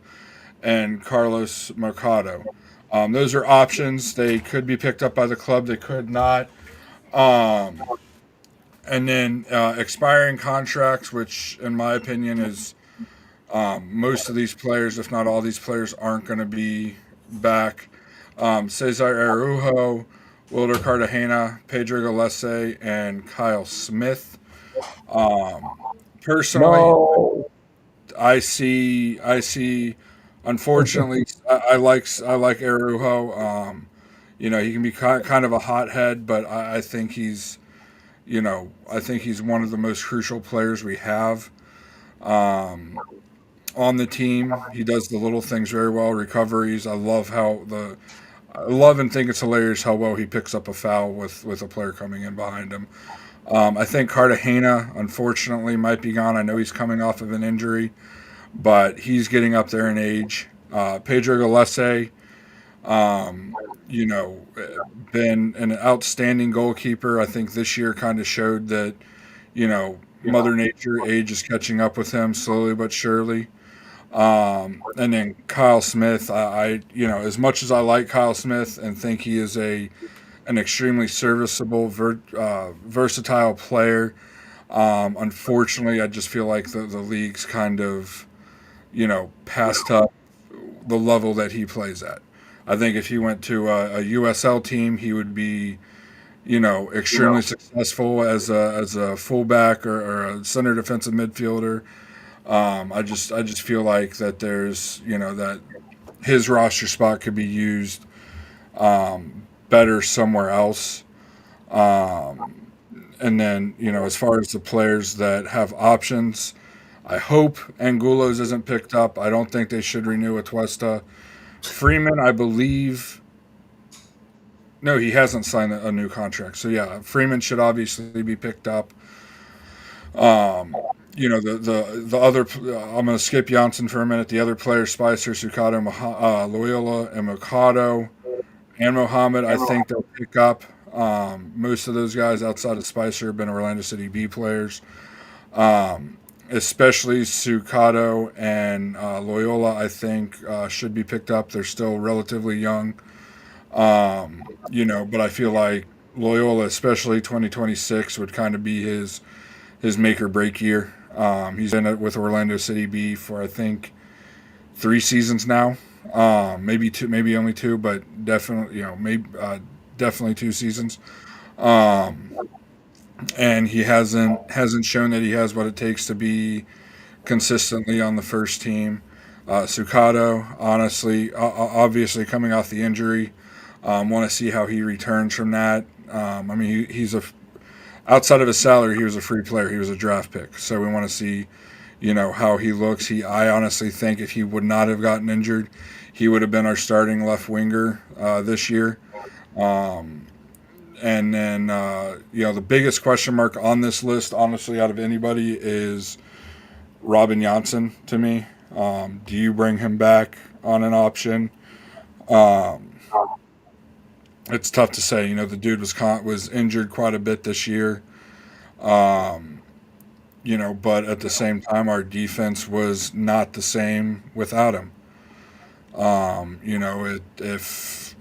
and Carlos Mercado. Those are options. They could be picked up by the club. They could not. And then expiring contracts, which in my opinion is most of these players, if not all these players, aren't going to be back. Cesar Araujo, Wilder Cartagena, Pedro Gallese, and Kyle Smith. Personally, I see. Unfortunately, I like Araujo. He can be kind of a hothead, but I think he's one of the most crucial players we have on the team. He does the little things very well. Recoveries. I love and think it's hilarious how well he picks up a foul with a player coming in behind him. I think Cartagena, unfortunately, might be gone. I know he's coming off of an injury, but he's getting up there in age. Pedro Gallese, been an outstanding goalkeeper. I think this year kind of showed that, Mother Nature, age is catching up with him slowly but surely. And then Kyle Smith, as much as I like Kyle Smith and think he is an extremely serviceable, versatile player, unfortunately, I just feel like the league's kind of, passed up the level that he plays at. I think if he went to a USL team, he would be, extremely successful as a fullback or a center defensive midfielder. I just feel like that there's, that his roster spot could be used better somewhere else. Um, and then, as far as the players that have options, I hope Angulo's isn't picked up. I don't think they should renew with Tuesta. Freeman, I believe. No, he hasn't signed a new contract. So yeah, Freeman should obviously be picked up. Um, the other. I'm going to skip Janssen for a minute. The other players: Spicer, Sukato, Loyola, and Mikado, and Mohammed. I think they'll pick up. Most of those guys outside of Spicer have been Orlando City B players. Especially Sukato and Loyola, I think should be picked up. They're still relatively young. But I feel like Loyola, especially 2026, would kind of be his make or break year. He's been with Orlando City B for I think 3 seasons now, maybe two, maybe only two, but definitely maybe definitely 2 seasons. And he hasn't shown that he has what it takes to be consistently on the first team. Sukato, honestly, obviously coming off the injury, want to see how he returns from that. I mean, he's outside of his salary, he was a free player. He was a draft pick, so we want to see, how he looks. I honestly think if he would not have gotten injured, he would have been our starting left winger this year. And then, the biggest question mark on this list, honestly, out of anybody, is Robin Janssen to me. Do you bring him back on an option? It's tough to say. The dude was injured quite a bit this year. But at the same time, our defense was not the same without him. If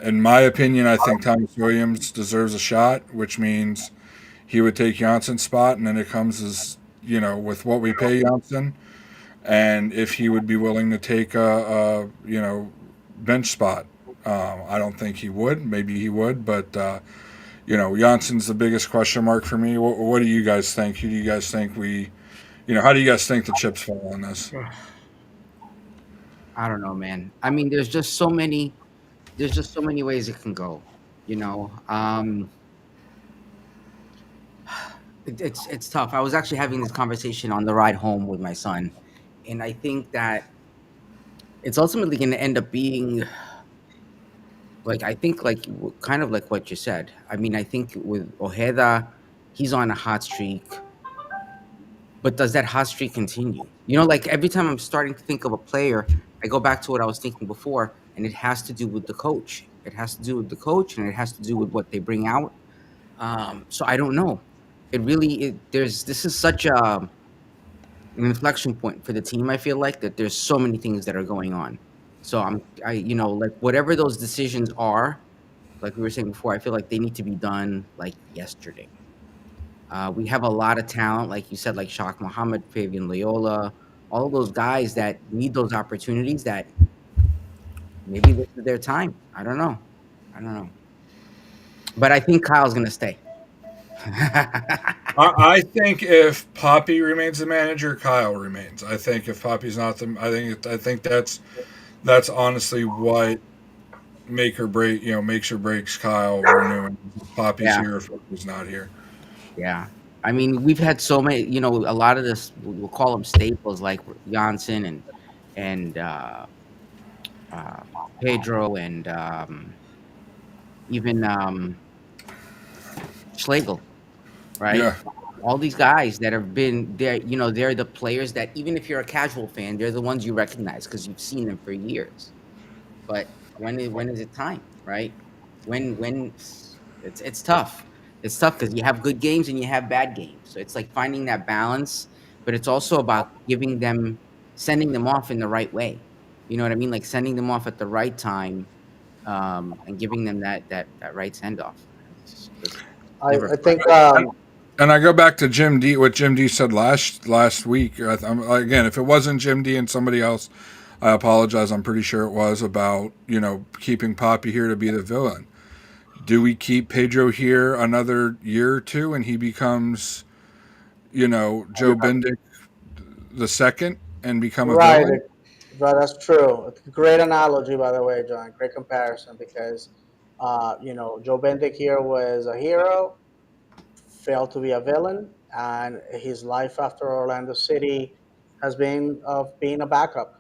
in my opinion, I think Thomas Williams deserves a shot, which means he would take Janssen's spot, and then it comes as with what we pay Janssen, and if he would be willing to take a bench spot. I don't think he would. Maybe he would, but Janssen's the biggest question mark for me. What do you guys think? Who do you guys think how do you guys think the chips fall on this? I don't know, man. I mean, there's just so many. There's just so many ways it can go. You know, it's tough. I was actually having this conversation on the ride home with my son, and I think that it's ultimately going to end up being like I think like kind of like what you said. I mean, I think with Ojeda, he's on a hot streak, but does that hot streak continue? Like every time I'm starting to think of a player, I go back to what I was thinking before, and it has to do with the coach. It has to do with the coach, and it has to do with what they bring out. So I don't know. This is such an inflection point for the team. I feel like that there's so many things that are going on. So like whatever those decisions are, like we were saying before, I feel like they need to be done like yesterday. We have a lot of talent, like you said, like Shaq Muhammad, Fabian Loyola, all of those guys that need those opportunities that maybe this is their time. I don't know. I don't know. But I think Kyle's gonna stay. I think if Poppy remains the manager, Kyle remains. I think if Poppy's not I think that's honestly what makes or breaks Kyle renewing. If Poppy's Yeah, here, if Poppy's not here. yeah. I mean, we've had so many. A lot of this we'll call them staples like Janssen and Pedro and even Schlegel, right? Yeah, All these guys that have been there, they're the players that even if you're a casual fan, they're the ones you recognize because you've seen them for years. But when is it time, right? When it's tough. It's tough because you have good games and you have bad games. So it's like finding that balance, but it's also about sending them off in the right way. You know what I mean? Like sending them off at the right time, and giving them that right send off. It's never I fun. think and I go back to Jim D. What Jim D. said last week. Again, if it wasn't Jim D. and somebody else, I apologize. I'm pretty sure it was about keeping Poppy here to be the villain. Do we keep Pedro here another year or two and he becomes Joe Bendick the second and become a right. villain? But that's true. Great analogy, by the way, John. Great comparison because, Joe Bendick here was a hero, failed to be a villain, and his life after Orlando City has been of being a backup.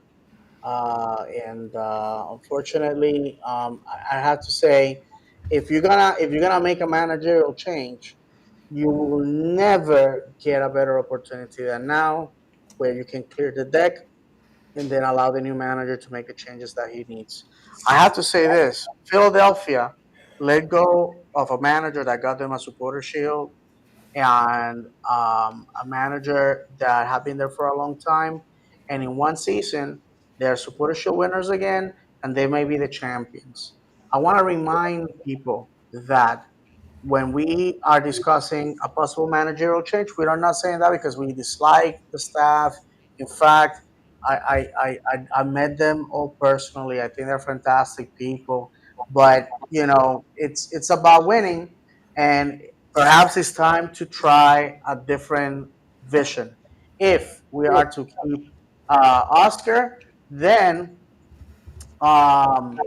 And unfortunately, I have to say, if you're gonna make a managerial change, you will never get a better opportunity than now, where you can clear the deck and then allow the new manager to make the changes that he needs. I have to say this: Philadelphia let go of a manager that got them a supporter shield and a manager that have been there for a long time. And in one season, they're supporter shield winners again, and they may be the champions. I want to remind people that when we are discussing a possible managerial change, we are not saying that because we dislike the staff. In fact, I met them all personally. I think they're fantastic people. But it's about winning, and perhaps it's time to try a different vision. If we are to keep Oscar, then um,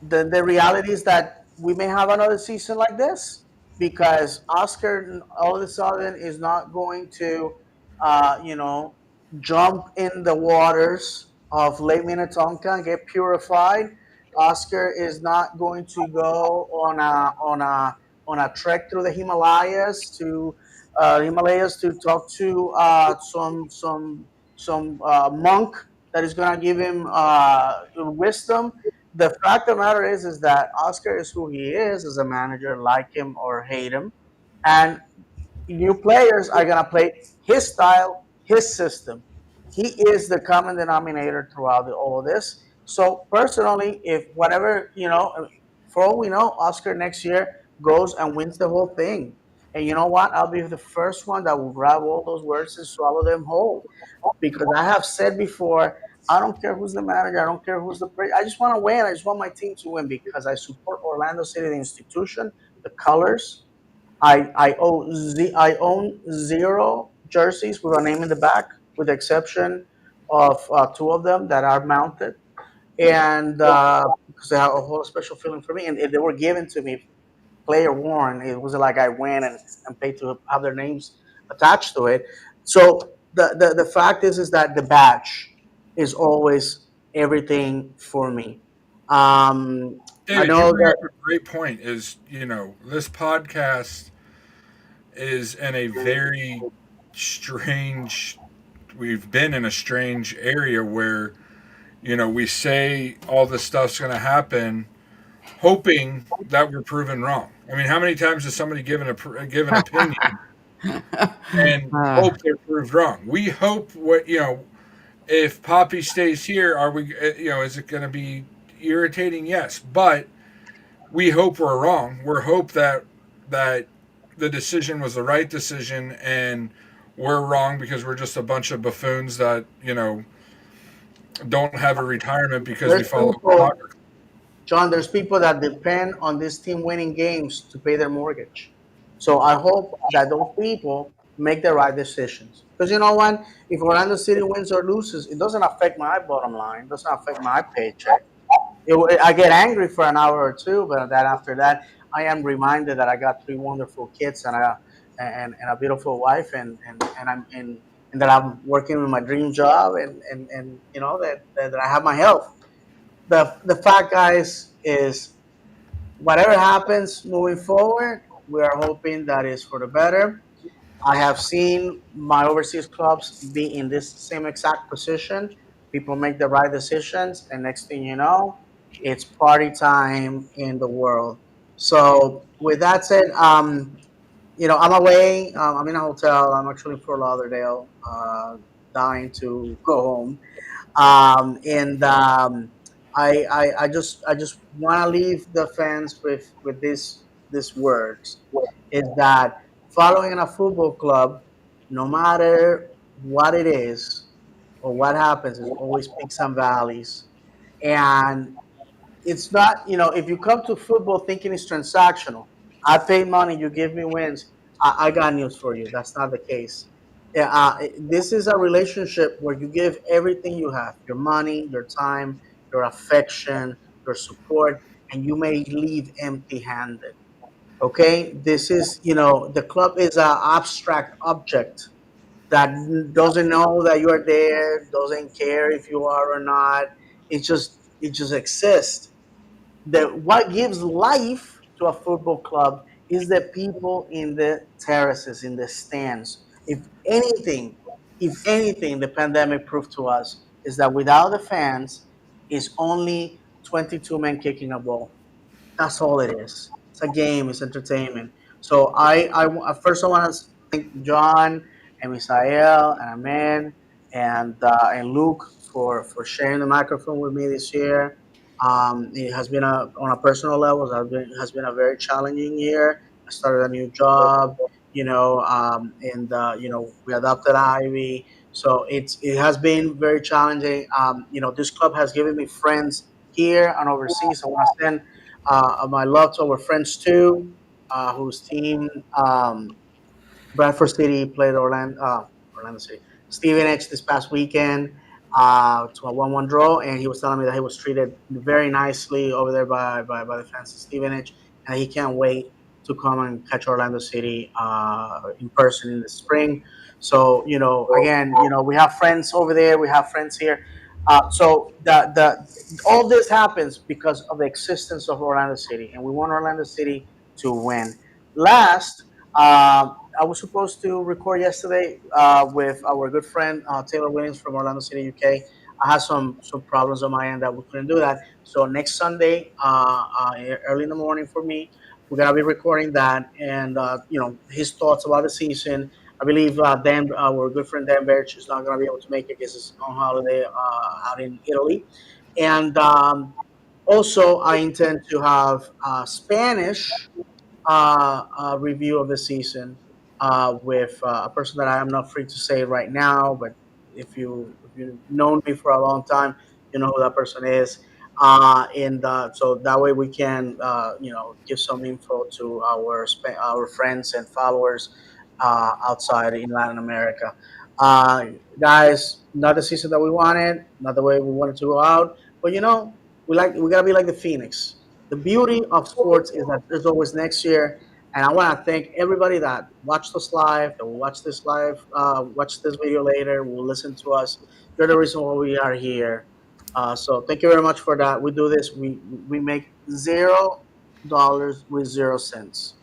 the reality is that we may have another season like this because Oscar all of a sudden is not going to, uh, you know, jump in the waters of Lake Minnetonka and get purified. Oscar is not going to go on a trek through the Himalayas to talk to some monk that is going to give him wisdom. The fact of the matter is that Oscar is who he is as a manager, like him or hate him, and new players are gonna play his style, his system. He is the common denominator throughout all of this. So personally, if whatever for all we know, Oscar next year goes and wins the whole thing. And you know what? I'll be the first one that will grab all those words and swallow them whole because I have said before, I don't care who's the manager, I don't care who's the player. I just want to win. I just want my team to win because I support Orlando City, the institution, the colors. I own zero jerseys with a name in the back, with the exception of two of them that are mounted, and because they have a whole special feeling for me, and they were given to me player worn. It wasn't like I went and paid to have their names attached to it. So the fact is that the badge is always everything for me. I David, you know bring that up a great point. Is this podcast is in a very strange. We've been in a strange area where we say all this stuff's going to happen, hoping that we're proven wrong. I mean, how many times has somebody give an opinion and Uh, hope they're proved wrong? We hope if Poppy stays here, are we is it going to be irritating? Yes, but we hope we're wrong. We hope that the decision was the right decision, and we're wrong because we're just a bunch of buffoons that don't have a retirement because we there's follow people soccer. John, there's people that depend on this team winning games to pay their mortgage. So I hope that those people make the right decisions. Because you know what? If Orlando City wins or loses, it doesn't affect my bottom line, it doesn't affect my paycheck. I get angry for an hour or two, but then after that, I am reminded that I got three wonderful kids and a beautiful wife, and that I'm working with my dream job, and that I have my health. The fact, guys, is whatever happens moving forward, we are hoping that is for the better. I have seen my overseas clubs be in this same exact position. People make the right decisions, and next thing you know, it's party time in the world. So, with that said, I'm away. I'm in a hotel. I'm actually in Fort Lauderdale, dying to go home. And I just want to leave the fans with these words is that following in a football club, no matter what it is or what happens, is always peaks and valleys. And it's not, if you come to football thinking it's transactional, I pay money, you give me wins. I got news for you. That's not the case. This is a relationship where you give everything you have, your money, your time, your affection, your support, and you may leave empty handed. Okay, this is, the club is an abstract object that doesn't know that you are there, doesn't care if you are or not. It just exists. What gives life to a football club is the people in the terraces, in the stands. Anything, if anything, the pandemic proved to us is that without the fans, is only 22 men kicking a ball. That's all it is. It's a game. It's entertainment. So first I want to thank John and Misael and Amen and Luke for sharing the microphone with me this year. It has been on a personal level. It has been a very challenging year. I started a new job, and we adopted Ivy. So it has been very challenging. This club has given me friends here and overseas. I want to send my love to our friends too, whose team Bradford City played Orlando City. Stevenage this past weekend to a 1-1 draw, and he was telling me that he was treated very nicely over there by the fans of Stevenage, and he can't wait to come and catch Orlando City in person in the spring. So, again, we have friends over there, we have friends here. So all this happens because of the existence of Orlando City, and we want Orlando City to win. Last, I was supposed to record yesterday with our good friend Taylor Williams from Orlando City, UK. I had some problems on my end that we couldn't do that. So next Sunday, early in the morning for me, we're gonna be recording that, and his thoughts about the season. I believe Dan, our good friend Dan Berch, is not gonna be able to make it because he's on holiday out in Italy, and also I intend to have Spanish review of the season with a person that I am not free to say right now, but if you've known me for a long time, you know who that person is. And so that way we can give some info to our friends and followers outside in Latin America. Uh, Guys, not the season that we wanted, not the way we wanted to go out, but we gotta be like the Phoenix. The beauty of sports is that there's always next year. And I want to thank everybody that watched us live, that will watch this video later, will listen to us. You're the reason why we are here. So thank you very much for that. We do this. We make $0 with 0 cents.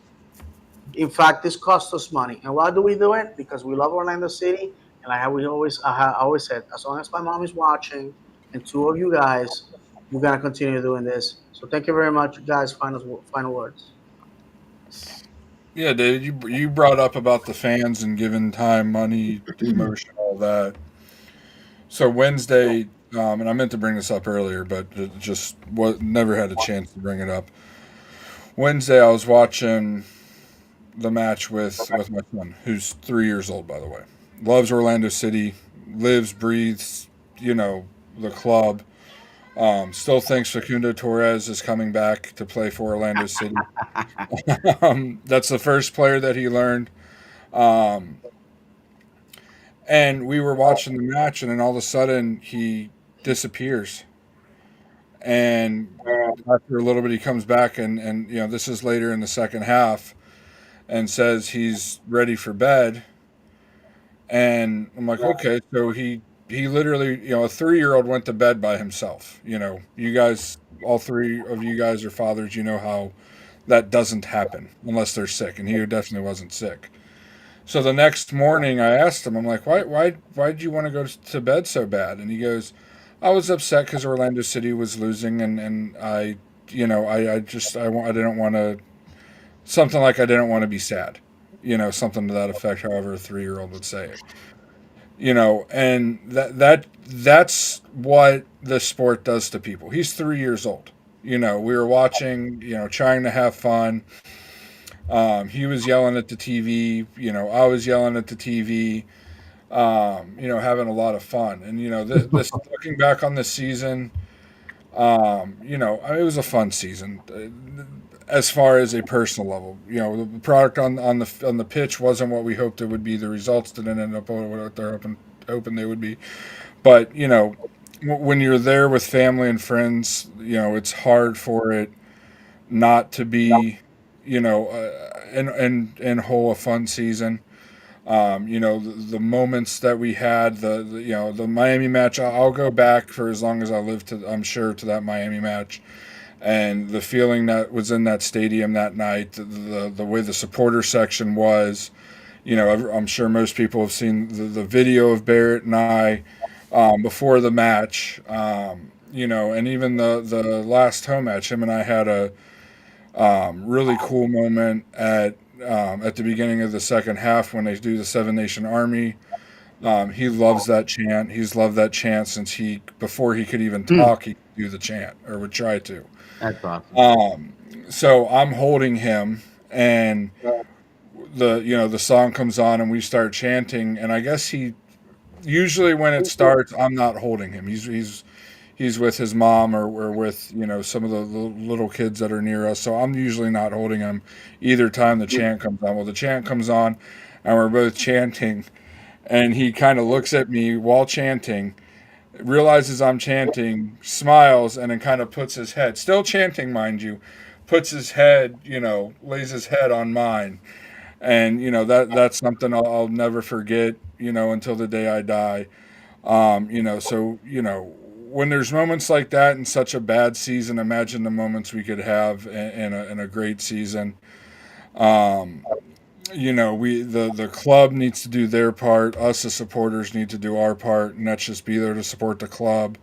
In fact, this costs us money. And why do we do it? Because we love Orlando City. And I always said, as long as my mom is watching and two of you guys, we're gonna continue doing this. So thank you very much, guys. Final words. Yeah, David, you brought up about the fans and giving time, money, emotion, all that. So Wednesday, and I meant to bring this up earlier, but it just never had a chance to bring it up. Wednesday, I was watching the match with my son, who's 3 years old, by the way. Loves Orlando City, lives, breathes, the club. Still thinks Facundo Torres is coming back to play for Orlando City. That's the first player that he learned. Um, and we were watching the match, and then all of a sudden he disappears. And after a little bit, he comes back, and this is later in the second half, and says he's ready for bed. And I'm like, okay, so he literally, a 3-year-old went to bed by himself. You guys, all three of you guys are fathers. You know how that doesn't happen unless they're sick, and he definitely wasn't sick. So the next morning, I asked him, I'm like, why did you want to go to bed so bad? And he goes, I was upset because Orlando City was losing, and I, I didn't want to, something like I didn't want to be sad, something to that effect. However, a 3-year-old would say it, and that's what the sport does to people. He's 3 years old. We were watching, trying to have fun. He was yelling at the TV. I was yelling at the TV. Having a lot of fun. And this looking back on this season, It was a fun season. As far as a personal level, the product on the pitch wasn't what we hoped it would be. The results didn't end up what they're hoping they would be. But when you're there with family and friends, it's hard for it not to be, in whole a fun season. The moments that we had, the Miami match. I'll go back for as long as I live to. I'm sure to that Miami match, and the feeling that was in that stadium that night, the way the supporter section was. I'm sure most people have seen the video of Barrett and I before the match. And even the last home match, him and I had a really cool moment at the beginning of the second half when they do the Seven Nation Army. He loves that chant. He's loved that chant since before he could even Hmm, talk, he could do the chant or would try to. that's awesome. So I'm holding him, and the song comes on, and we start chanting. And I guess he usually when it starts, I'm not holding him. He's with his mom or with some of the little kids that are near us. So I'm usually not holding him either time the chant comes on. Well, the chant comes on, and we're both chanting, and he kind of looks at me while chanting, realizes I'm chanting, smiles, and then kind of puts his head, still chanting, mind you, puts his head, lays his head on mine, and that's something I'll never forget, until the day I die. When there's moments like that in such a bad season, imagine the moments we could have in a great season. Um, the club needs to do their part. Us as supporters need to do our part, and that's just be there to support the club.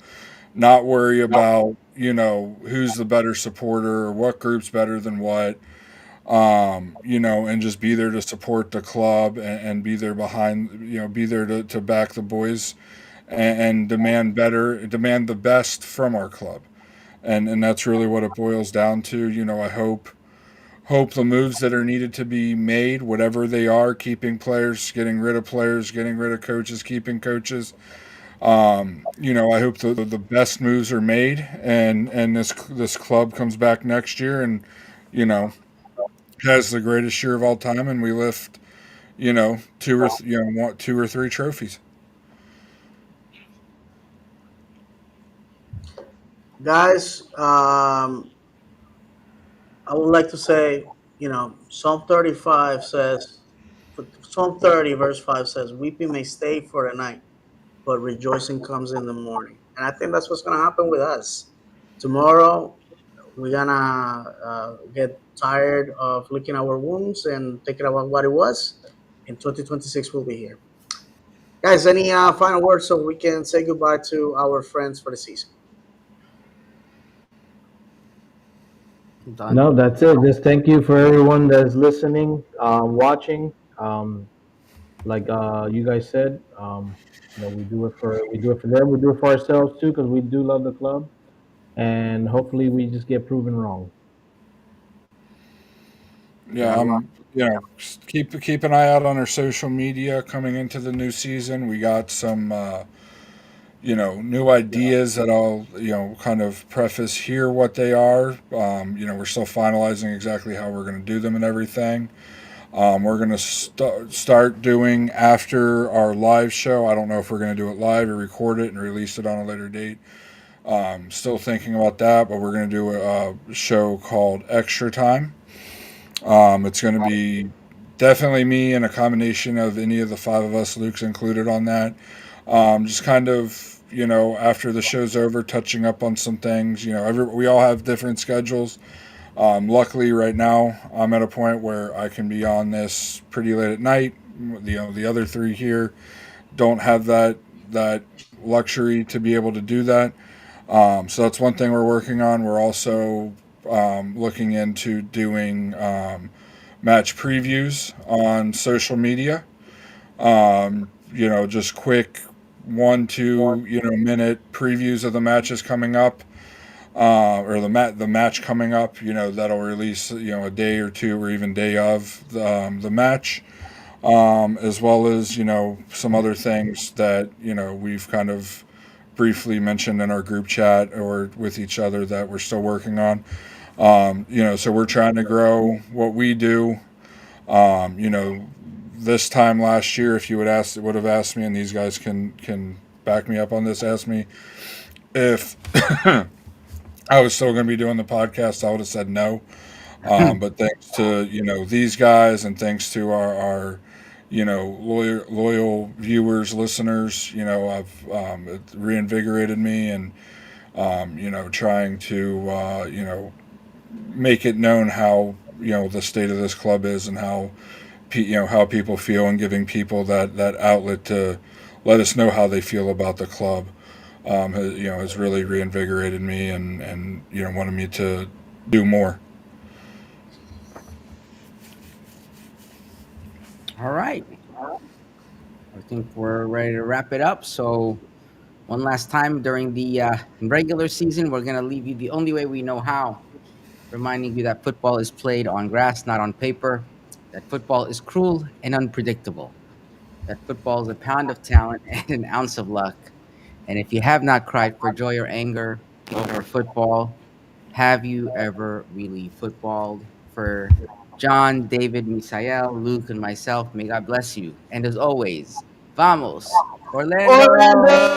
Not worry about who's the better supporter or what group's better than what. And just be there to support the club and be there be there to back the boys and demand the best from our club. And that's really what it boils down to. I hope the moves that are needed to be made, whatever they are, keeping players, getting rid of players, getting rid of coaches, keeping coaches. I hope the best moves are made, and this club comes back next year and you know has the greatest year of all time, and we lift two or three trophies. Guys, I would like to say, Psalm 35 says, Psalm 30, verse 5 says, weeping may stay for the night, but rejoicing comes in the morning. And I think that's what's going to happen with us. Tomorrow, we're going to get tired of licking our wounds and thinking about what it was. And 2026 will be here. Guys, any final words so we can say goodbye to our friends for the season? Done. No, that's it. Just thank you for everyone that's listening, watching. Like you guys said, we do it for them. We do it for ourselves too, because we do love the club, and hopefully we just get proven wrong. Yeah, Yeah. just keep an eye out on our social media coming into the new season. We got some new ideas that I'll kind of preface here what they are. We're still finalizing exactly how we're going to do them and everything. We're going to start doing after our live show. I don't know if we're going to do it live or record it and release it on a later date. Still thinking about that, but we're going to do a show called Extra Time. It's going to be definitely me and a combination of any of the five of us, Luke's included on that. Just kind of, after the show's over, touching up on some things. We all have different schedules. Luckily, right now, I'm at a point where I can be on this pretty late at night. The other three here don't have that luxury to be able to do that. So that's one thing we're working on. We're also looking into doing match previews on social media. Just quick 1 2 minute previews of the matches coming up, or the match coming up. That'll release a day or two or even day of the match, as well as some other things that we've kind of briefly mentioned in our group chat or with each other that we're still working on. So we're trying to grow what we do. You know, this time last year, if you would have asked me, and these guys can back me up on this, ask me if I was still going to be doing the podcast, I would have said no. But thanks to these guys, and thanks to our loyal viewers, listeners, I've it reinvigorated me, and trying to make it known how the state of this club is, and how how people feel, and giving people that outlet to let us know how they feel about the club. Has really reinvigorated me, and wanted me to do more. All right. I think we're ready to wrap it up. So, one last time during the regular season, we're going to leave you the only way we know how, reminding you that football is played on grass, not on paper, that football is cruel and unpredictable, that football is a pound of talent and an ounce of luck. And if you have not cried for joy or anger over football, have you ever really footballed? For John, David, Misael, Luke, and myself, may God bless you. And as always, vamos, Orlando! Orlando!